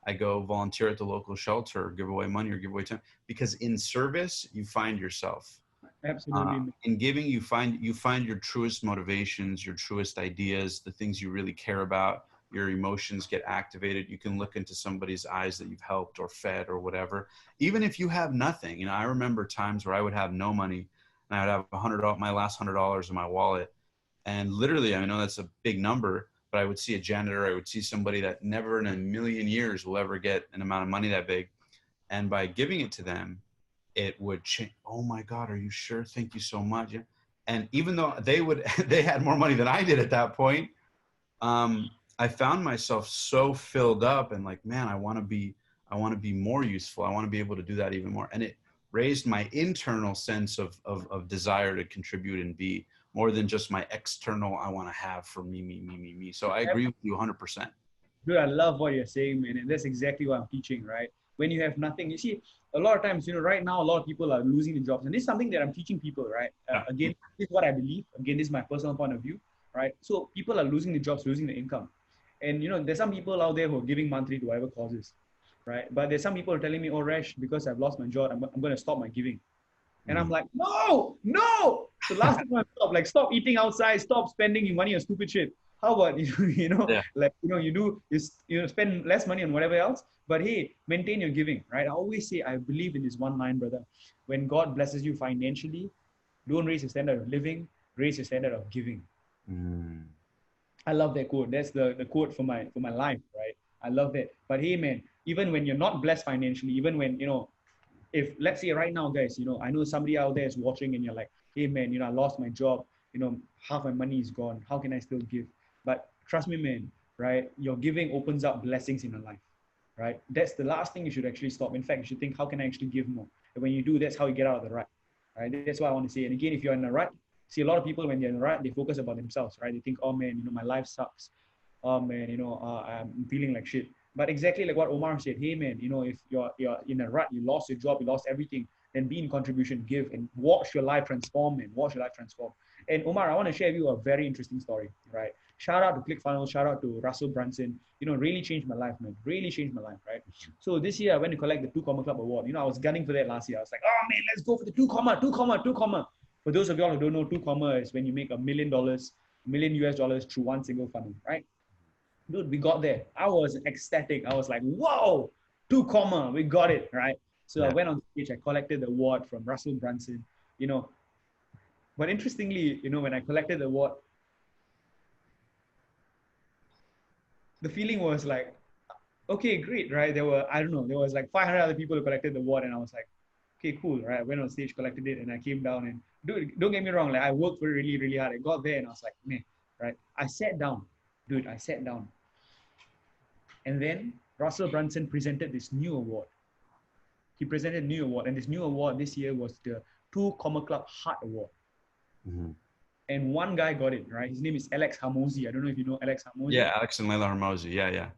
I go volunteer at the local shelter, or give away money or give away time, because in service, you find yourself. Absolutely. In giving, you find your truest motivations, your truest ideas, the things you really care about. Your emotions get activated. You can look into somebody's eyes that you've helped or fed or whatever. Even if you have nothing, I remember times where I would have no money and I would have my last $100 in my wallet, and literally, I know that's a big number, but I would see a janitor, I would see somebody that never in a million years will ever get an amount of money that big, and by giving it to them, it would change. Oh my God, are you sure? Thank you so much. And even though they had more money than I did at that point, I found myself so filled up and like, man, I want to be more useful. I want to be able to do that even more. And it raised my internal sense of desire to contribute and be more than just my external, I want to have for me. So I agree with you 100%. Dude, I love what you're saying, man. And that's exactly what I'm teaching, right? When you have nothing, you see, a lot of times, right now, a lot of people are losing their jobs. And this is something that I'm teaching people, right? Yeah. Again, this is what I believe. Again, this is my personal point of view, right? So people are losing their jobs, losing their income. And, there's some people out there who are giving monthly to whatever causes, right? But there's some people who are telling me, oh, Resh, because I've lost my job, I'm going to stop my giving. And I'm like, no. So last time I stop eating outside, stop spending your money on stupid shit. How about Yeah. you spend less money on whatever else, but hey, maintain your giving, right? I always say I believe in this one line, brother. When God blesses you financially, don't raise your standard of living, raise your standard of giving. Mm. I love that quote. That's the quote for my life, right? I love that. But hey, man, even when you're not blessed financially, even when if let's say right now, guys, I know somebody out there is watching and you're like, hey man, I lost my job, half my money is gone. How can I still give? But trust me, man, right? Your giving opens up blessings in your life, right? That's the last thing you should actually stop. In fact, you should think, how can I actually give more? And when you do, that's how you get out of the rut, right? That's what I want to say. And again, if you're in a rut, see a lot of people when they're in a rut, they focus about themselves, right? They think, oh man, my life sucks. Oh man, I'm feeling like shit. But exactly like what Omar said, hey man, if you're in a rut, you lost your job, you lost everything, then be in contribution, give, and watch your life transform, man. Watch your life transform. And Omar, I want to share with you a very interesting story, right? shout out to ClickFunnels, shout out to Russell Brunson, really changed my life, man. Really changed my life, right? So this year I went to collect the 2 Comma Club Award. I was gunning for that last year. I was like, oh man, let's go for the 2 comma. For those of y'all who don't know, 2 comma is when you make $1 million, million US dollars through one single funnel, right? Dude, we got there. I was ecstatic. I was like, whoa, 2 comma, we got it, right? So I went on stage, I collected the award from Russell Brunson, But interestingly, when I collected the award, the feeling was like, okay, great, right? There was like 500 other people who collected the award, and I was like, okay, cool, right? I went on stage, collected it, and I came down and, dude, don't get me wrong, like I worked for really, really hard. I got there and I was like, man, right? I sat down, dude, And then Russell Brunson presented this new award. He presented a new award, and this new award this year was the 2 Comma Club Heart Award. Mm-hmm. And one guy got it, right? His name is Alex Hamosi. I don't know if you know Alex Hamosi. Yeah, Alex and Layla Hormozi. Yeah.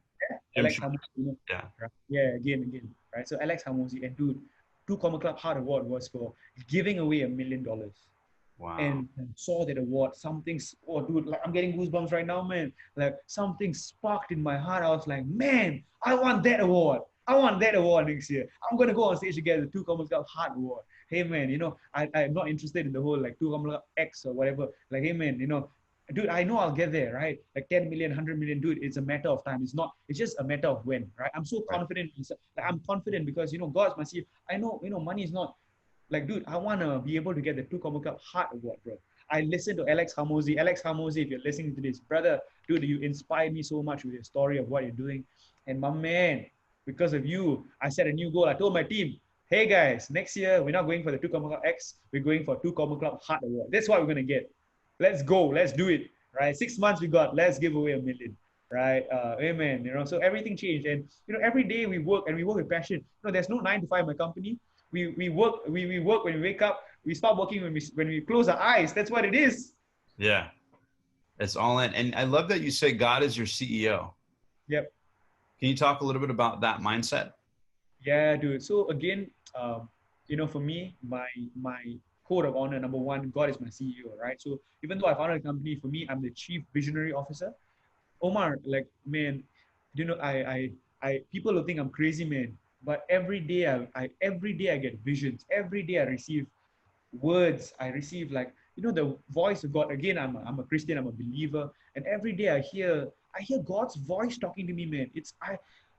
Alex Hamosi. Yeah. Right? Yeah, again, right? So Alex Hamosi, and dude, 2 Comma Club Heart Award was for giving away $1 million. Wow. And saw that award, dude, like I'm getting goosebumps right now, man. Like something sparked in my heart. I was like, man, I want that award. I want that award next year. I'm gonna go on stage to get the 2 Comma Club Heart Award. Hey man, I'm not interested in the whole like 2 Comma Club X or whatever. Like, hey man, dude, I know I'll get there, right? Like 10 million, 100 million, dude, it's a matter of time. It's just a matter of when, right? I'm so confident. Like, I'm confident because, God's my see. I know, money is not, like, dude, I want to be able to get the 2 Comma Club Heart Award, bro. I listened to Alex Hamosi. Alex Hamosi, if you're listening to this, brother, dude, you inspired me so much with your story of what you're doing. And my man, because of you, I set a new goal. I told my team, hey guys, next year, we're not going for the 2 Comma Club X. We're going for 2 Comma Club Heart Award. That's what we're going to get. Let's go. Let's do it. Right? 6 months we got. Let's give away $1 million. Right? Amen. So everything changed. And, every day we work and we work with passion. There's no 9 to 5 in my company. We work when we wake up. We stop working when we close our eyes. That's what it is. Yeah, it's all in. And I love that you say God is your CEO. Yep. Can you talk a little bit about that mindset? Yeah, dude. So again, for me, my code of honor, number one, God is my CEO, right? So even though I founded a company, for me, I'm the chief visionary officer. Omar, like, man, I people will think I'm crazy, man. But every day I get visions. Every day I receive words. I receive the voice of God. Again, I'm a Christian. I'm a believer, and every day I hear God's voice talking to me, man.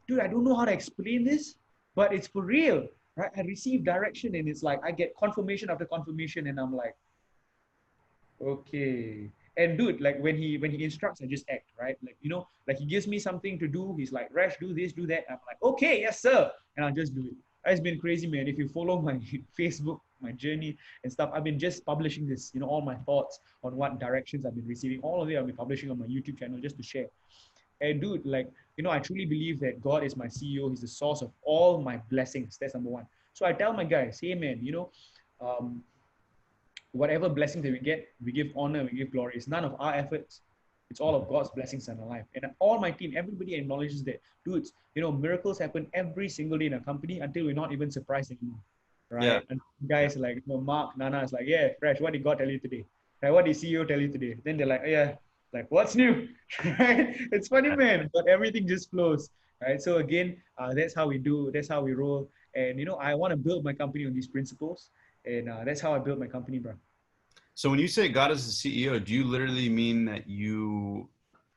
Dude, I don't know how to explain this, but it's for real, right? I receive direction, and it's like I get confirmation after confirmation, and I'm like, okay. And dude, like when he instructs, I just act, right? Like, like he gives me something to do. He's like, Resh, do this, do that. I'm like, okay, yes, sir. And I'll just do it. It's been crazy, man. If you follow my Facebook, my journey and stuff, I've been just publishing this, all my thoughts on what directions I've been receiving. All of it I'll be publishing on my YouTube channel just to share. And dude, like, I truly believe that God is my CEO. He's the source of all my blessings. That's number one. So I tell my guys, hey man, whatever blessings that we get, we give honor, we give glory. It's none of our efforts. It's all of God's blessings in our life. And all my team, everybody acknowledges that, dudes, miracles happen every single day in a company until we're not even surprised anymore. Right? Yeah. And guys like, Mark, Nana is like, yeah, Fresh, what did God tell you today? Right? What did CEO tell you today? Then they're like, oh, yeah, like, what's new? Right? It's funny, man, but everything just flows. Right? So again, that's how we do, that's how we roll. And, I want to build my company on these principles. And that's how I built my company, bro. So when you say God is the CEO, do you literally mean that you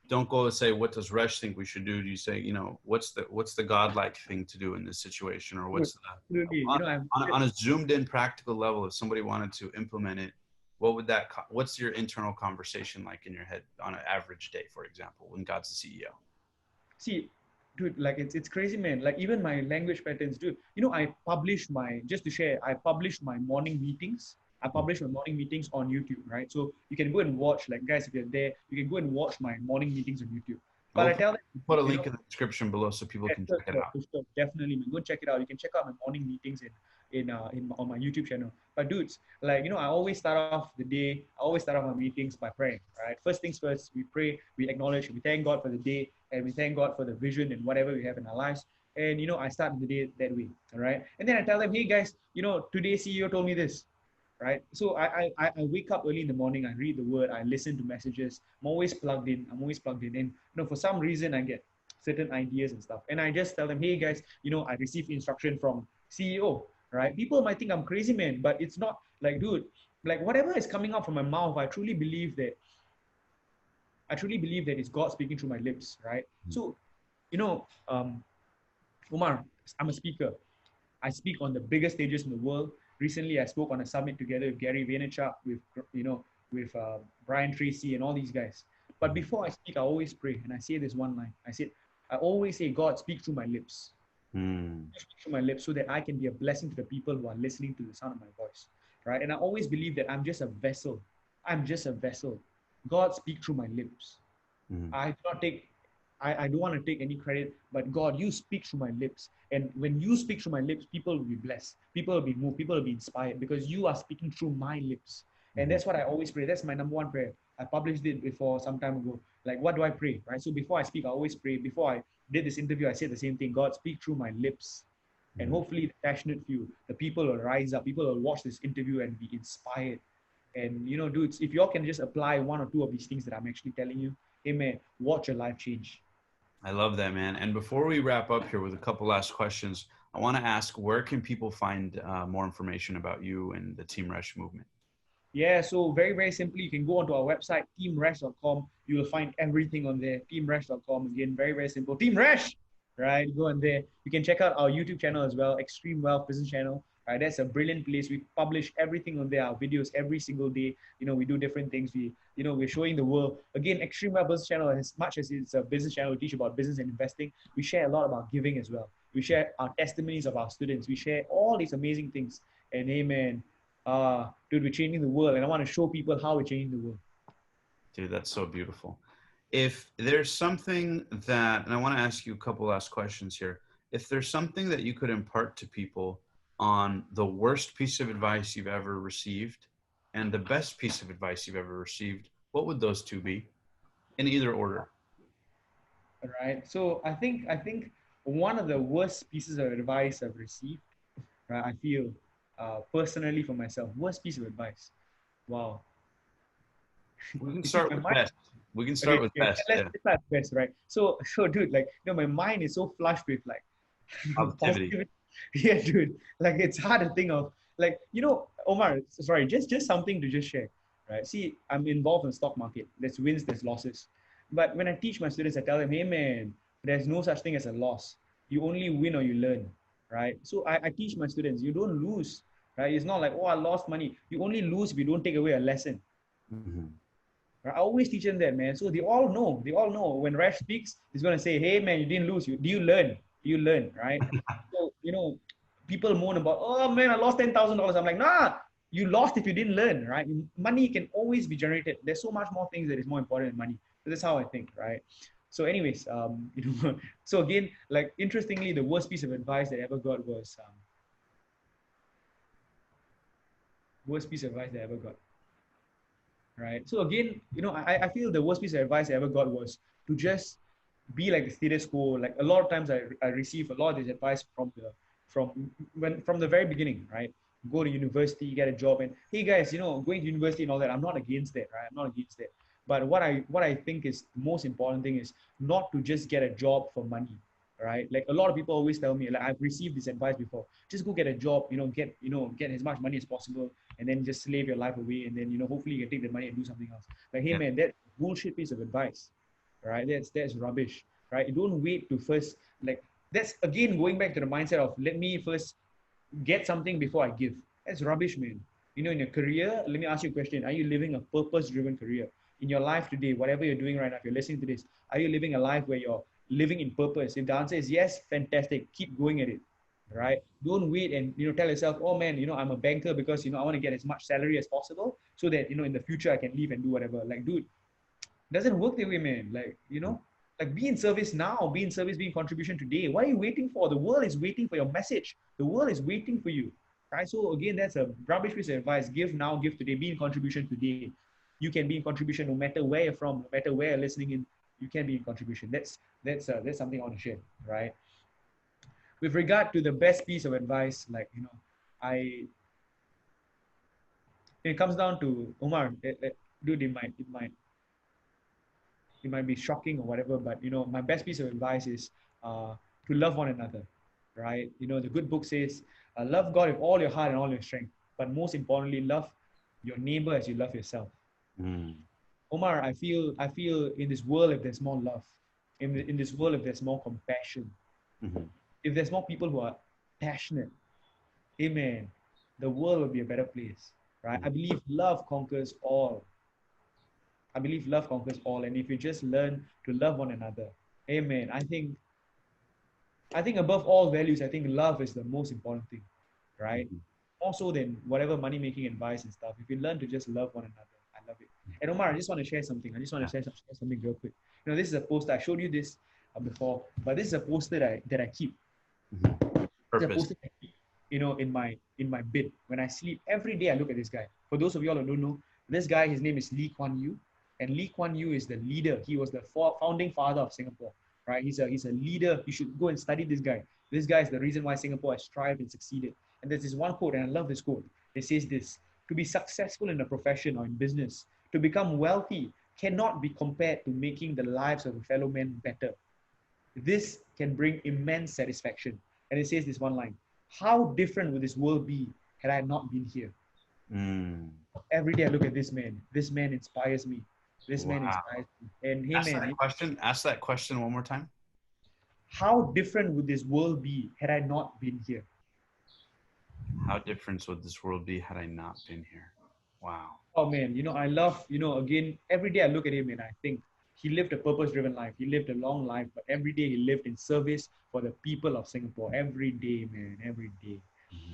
don't go and say, what does Resh think we should do? Do you say, what's the God-like thing to do in this situation? Or what's on a zoomed in practical level, if somebody wanted to implement it, what's your internal conversation like in your head on an average day, for example, when God's the CEO? See, dude, like it's crazy, man. Like even my language patterns, dude, I publish my morning meetings. I publish my morning meetings on YouTube, right? So you can go and watch, like guys, if you're there, you can go and watch my morning meetings on YouTube. But I tell them, put a link in the description below so people can check it out. Sure, definitely, man. Go check it out. You can check out my morning meetings on my YouTube channel. But dudes, like, I always start off my meetings by praying, right? First things first, we pray, we acknowledge, we thank God for the day, and we thank God for the vision and whatever we have in our lives. And, I start the day that way, all right? And then I tell them, hey guys, today CEO told me this. right? So I wake up early in the morning, I read the word, I listen to messages. I'm always plugged in. I'm always plugged in. And for some reason I get certain ideas and stuff. And I just tell them, hey guys, I received instruction from CEO, right? People might think I'm crazy, man, but it's not like, dude, like whatever is coming out from my mouth, I truly believe that it's God speaking through my lips, right? So, you know, um, Omar, I'm a speaker. I speak on the biggest stages in the world. Recently, I spoke on a summit together with Gary Vaynerchuk, with Brian Tracy and all these guys. But before I speak, I always pray, and I say this one line. I always say, God, speak through my lips. Speak through my lips so that I can be a blessing to the people who are listening to the sound of my voice, right? And I always believe that I'm just a vessel. I'm just a vessel. God, speak through my lips. I do not take I don't want to take any credit, but God, you speak through my lips. And when you speak through my lips, people will be blessed. People will be moved. People will be inspired because you are speaking through my lips. And that's what I always pray. That's my number one prayer. I published it before some time ago. Like, what do I pray? Right. So before I speak, I always pray. Before I did this interview, I said the same thing. God, speak through my lips. And hopefully the passionate few, the people will rise up. People will watch this interview and be inspired. And dudes, if y'all can just apply one or two of these things that I'm actually telling you, hey man, watch your life change. I love that, man. And before we wrap up here with a couple last questions, I want to ask, where can people find more information about you and the Team Resh movement? Yeah, so very, very simply, you can go onto our website, teamresh.com. You will find everything on there, teamresh.com. Again, very, very simple. Team Resh, right? Go on there. You can check out our YouTube channel as well, Extreme Wealth Business Channel. Right, that's a brilliant place. We publish everything on there, our videos every single day. We do different things. We're showing the world. Again, Extreme Wealth Business Channel, as much as it's a business channel, we teach about business and investing. We share a lot about giving as well. We share our testimonies of our students. We share all these amazing things. And amen. Dude, we're changing the world, and I want to show people how we're changing the world. Dude, that's so beautiful. If there's something that, and I want to ask you a couple last questions here. If there's something that you could impart to people on the worst piece of advice you've ever received and the best piece of advice you've ever received, what would those two be in either order? All right. So I think one of the worst pieces of advice I've received, right, I feel personally for myself, worst piece of advice. Wow. We can You see, start my with mind. best. We can start Okay, with okay, best. let's Yeah. start best, right? So, dude, like, my mind is so flushed with like Positivity. positivity. Yeah, dude. Like, it's hard to think of, like, Omar. Sorry, just something to just share, right? See, I'm involved in the stock market. There's wins, there's losses. But when I teach my students, I tell them, hey man, there's no such thing as a loss. You only win or you learn, right? So I teach my students, you don't lose, right? It's not like, oh, I lost money. You only lose if you don't take away a lesson. Right? I always teach them that, man. So they all know. They all know when Resh speaks, he's gonna say, "Hey, man, you didn't lose. Do you learn? Do you learn?" Right? So people moan about, "Oh man, I lost $10,000." I'm like, nah, you lost if you didn't learn, right? Money can always be generated. There's so much more things that is more important than money. So that's how I think, right? So, anyways, so again, like interestingly, the worst piece of advice that I ever got was worst piece of advice that I ever got. Right. So again, I feel the worst piece of advice I ever got was to just be like the status quo. Like a lot of times I receive a lot of this advice from the very beginning, right? Go to university, get a job, and hey guys, going to university and all that, I'm not against that, right? I'm not against that. But what I think is the most important thing is not to just get a job for money, right? Like a lot of people always tell me, like I've received this advice before, just go get a job, get as much money as possible, and then just slave your life away, and then hopefully you can take the money and do something else. Like, hey Yeah. man, that's bullshit piece of advice, right? That's rubbish, right? You don't wait to first, like, that's again going back to the mindset of let me first get something before I give. That's rubbish, man. In your career, let me ask you a question: are you living a purpose-driven career in your life today? Whatever you're doing right now, if you're listening to this, are you living a life where you're living in purpose? If the answer is yes, fantastic. Keep going at it, right? Don't wait and tell yourself, oh man, I'm a banker because I want to get as much salary as possible so that in the future I can leave and do whatever. Like, dude, doesn't work that way, man. Like, like be in service now, be in service, be in contribution today. What are you waiting for? The world is waiting for your message. The world is waiting for you, right? So again, that's a rubbish piece of advice. Give now, give today, be in contribution today. You can be in contribution no matter where you're from, no matter where you're listening in. You can be in contribution. That's something I want to share, right? With regard to the best piece of advice, like I it comes down to Omar, dude, it might be shocking or whatever, but my best piece of advice is to love one another, right? The good book says, love God with all your heart and all your strength, but most importantly, love your neighbor as you love yourself. Mm. Omar, I feel in this world, if there's more love, in this world, if there's more compassion, Mm-hmm. if there's more people who are passionate, amen, the world will be a better place, right? I believe love conquers all. I believe love conquers all. And if you just learn to love one another, amen. I think above all values, I think love is the most important thing, right? Mm-hmm. More so than whatever money making advice and stuff. If you learn to just love one another, I love it. And Omar, I just want to share something. I just want to share something real quick. This is a poster. I showed you this before, but this is a poster that I keep. Mm-hmm. It's a Purpose. poster I keep, in my bed. When I sleep, every day I look at this guy. For those of y'all who don't know, this guy, his name is Lee Kuan Yew. And Lee Kuan Yew is the leader. He was the founding father of Singapore, right? He's a leader. You should go and study this guy. This guy is the reason why Singapore has thrived and succeeded. And there's this one quote, and I love this quote. It says this: to be successful in a profession or in business, to become wealthy cannot be compared to making the lives of a fellow man better. This can bring immense satisfaction. And it says this one line: how different would this world be had I not been here? Mm. Every day I look at this man. This man inspires me. This man Wow. inspires me. And hey, Ask that man, question. Ask that question one more time. how different would this world be had I not been here? How different would this world be had I not been here? Wow. Oh, man, I love, again, every day I look at him and I think he lived a purpose driven life. He lived a long life, but every day he lived in service for the people of Singapore. Every day, man, every day. Mm-hmm.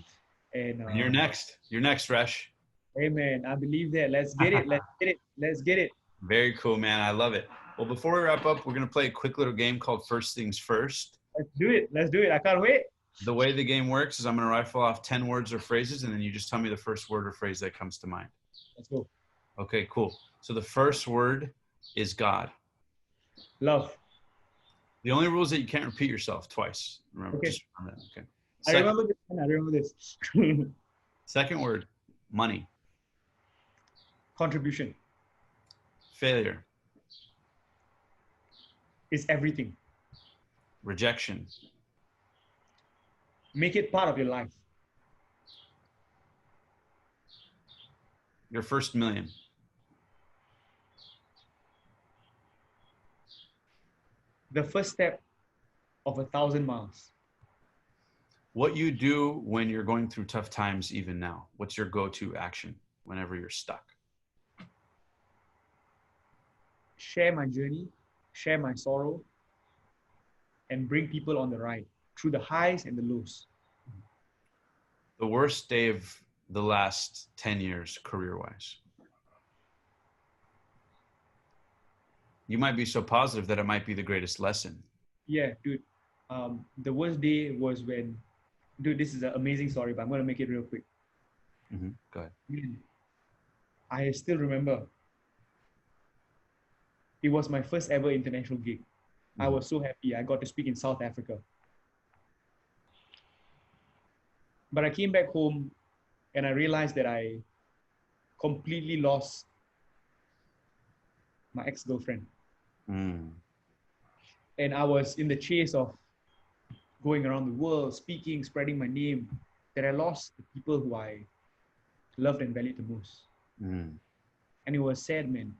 And And you're next. You're next, Resh. hey, man, I believe that. Let's get it. Let's get it. Let's get it. Very cool, man. I love it. Well, before we wrap up, we're going to play a quick little game called First Things First. Let's do it. Let's do it. I can't wait. The way the game works is I'm going to rifle off 10 words or phrases, and then you just tell me the first word or phrase that comes to mind. Let's go. Okay, cool. So the first word is God. Love. The only rule is that you can't repeat yourself twice. Remember, Okay. just remember that. Okay. I remember this. I remember this. Second word, money. Contribution Failure. is everything. Rejection. Make it part of your life. Your first million. The first step of 1,000 miles. What you do when you're going through tough times even now. What's your go-to action whenever you're stuck? Share my journey, share my sorrow, and bring people on the ride through the highs and the lows. The worst day of the last 10 years career-wise. You might be so positive that it might be the greatest lesson. Yeah, dude. The worst day was when, dude, this is an amazing story, but I'm going to make it real quick. Mm-hmm. Go ahead. Man, I still remember. It was my first ever international gig. Mm-hmm. I was so happy. I got to speak in South Africa. But I came back home and I realized that I completely lost my ex-girlfriend. Mm. And I was in the chase of going around the world, speaking, spreading my name, that I lost the people who I loved and valued the most. Mm. And it was sad, man.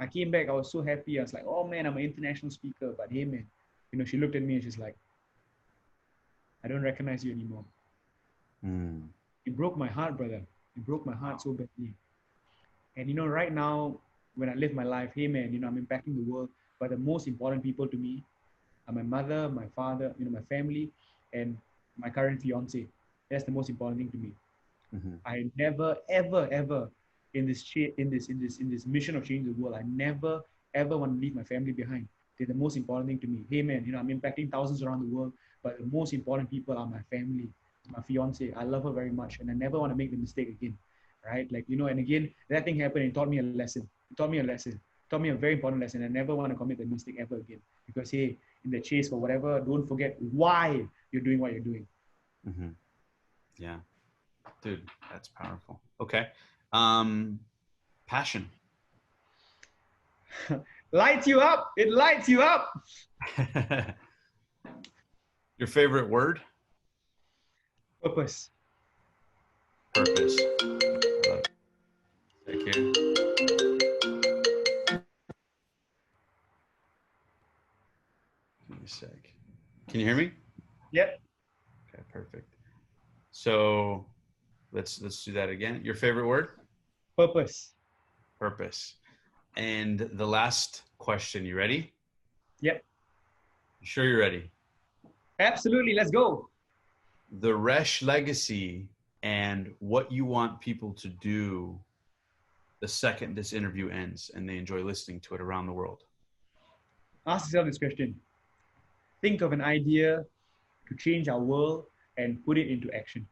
I came back, I was so happy. I was like, oh man, I'm an international speaker. But hey, man, she looked at me and she's like, I don't recognize you anymore. Mm. It broke my heart, brother. It broke my heart so badly. And right now, when I live my life, hey man, I'm impacting the world. But the most important people to me are my mother, my father, my family, and my current fiance. That's the most important thing to me. Mm-hmm. I never, ever, ever in this mission of changing the world, I never, ever want to leave my family behind. They're the most important thing to me. Hey man, I'm impacting thousands around the world, but the most important people are my family, my fiance. I love her very much, and I never want to make the mistake again. Right? And again, that thing happened and it taught me a lesson. It taught me a very important lesson. I never want to commit the mistake ever again. Because hey, in the chase for whatever, don't forget why you're doing what you're doing. Mm-hmm. Yeah. Dude, that's powerful. Okay. Passion. Lights you up. It lights you up. Your favorite word? Purpose. Purpose. Thank you. Give me a sec. Can you hear me? Yep. Okay, perfect. So let's do that again. Your favorite word? Purpose. Purpose. And the last question, you ready? Yep. You sure you're ready? Absolutely. Let's go. The Resh legacy and what you want people to do the second this interview ends and they enjoy listening to it around the world. Ask yourself this question. Think of an idea to change our world and put it into action.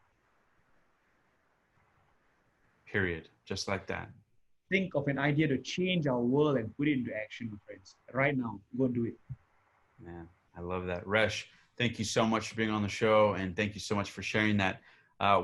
Period. Just like that. Think of an idea to change our world and put it into action, my friends. Right now, go and do it. Man, I love that. Resh, thank you so much for being on the show, and thank you so much for sharing that.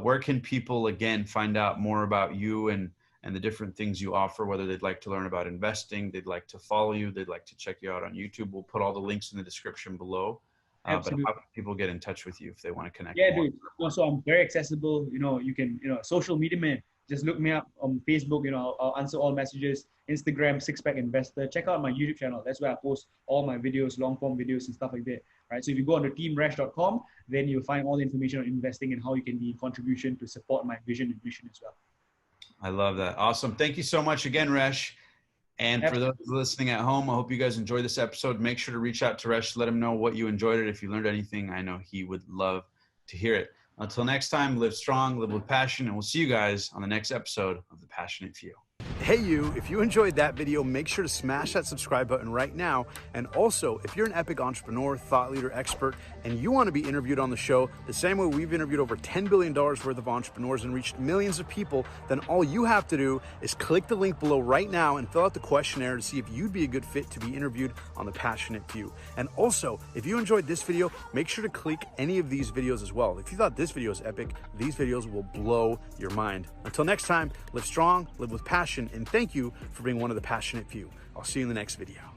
Where can people, again, find out more about you and the different things you offer, whether they'd like to learn about investing, they'd like to follow you, they'd like to check you out on YouTube? We'll put all the links in the description below. But how can people get in touch with you if they want to connect? Yeah, more? dude. So I'm very accessible. You can, social media, man. Just look me up on Facebook. I'll answer all messages. Instagram, Six Pack Investor. Check out my YouTube channel. That's where I post all my videos, long form videos and stuff like that. Right. So if you go on to teamresh.com, then you'll find all the information on investing and how you can be in contribution to support my vision and mission as well. I love that. Awesome. Thank you so much again, Resh. And for those listening at home, I hope you guys enjoyed this episode. Make sure to reach out to Resh. Let him know what you enjoyed it. If you learned anything, I know he would love to hear it. Until next time, live strong, live with passion, and we'll see you guys on the next episode of The Passionate Few. Hey you, if you enjoyed that video, make sure to smash that subscribe button right now. And also, if you're an epic entrepreneur, thought leader, expert, and you want to be interviewed on the show, the same way we've interviewed over $10 billion worth of entrepreneurs and reached millions of people, then all you have to do is click the link below right now and fill out the questionnaire to see if you'd be a good fit to be interviewed on The Passionate Few. And also, if you enjoyed this video, make sure to click any of these videos as well. If you thought this video is epic, these videos will blow your mind. Until next time, live strong, live with passion, and thank you for being one of the passionate few. I'll see you in the next video.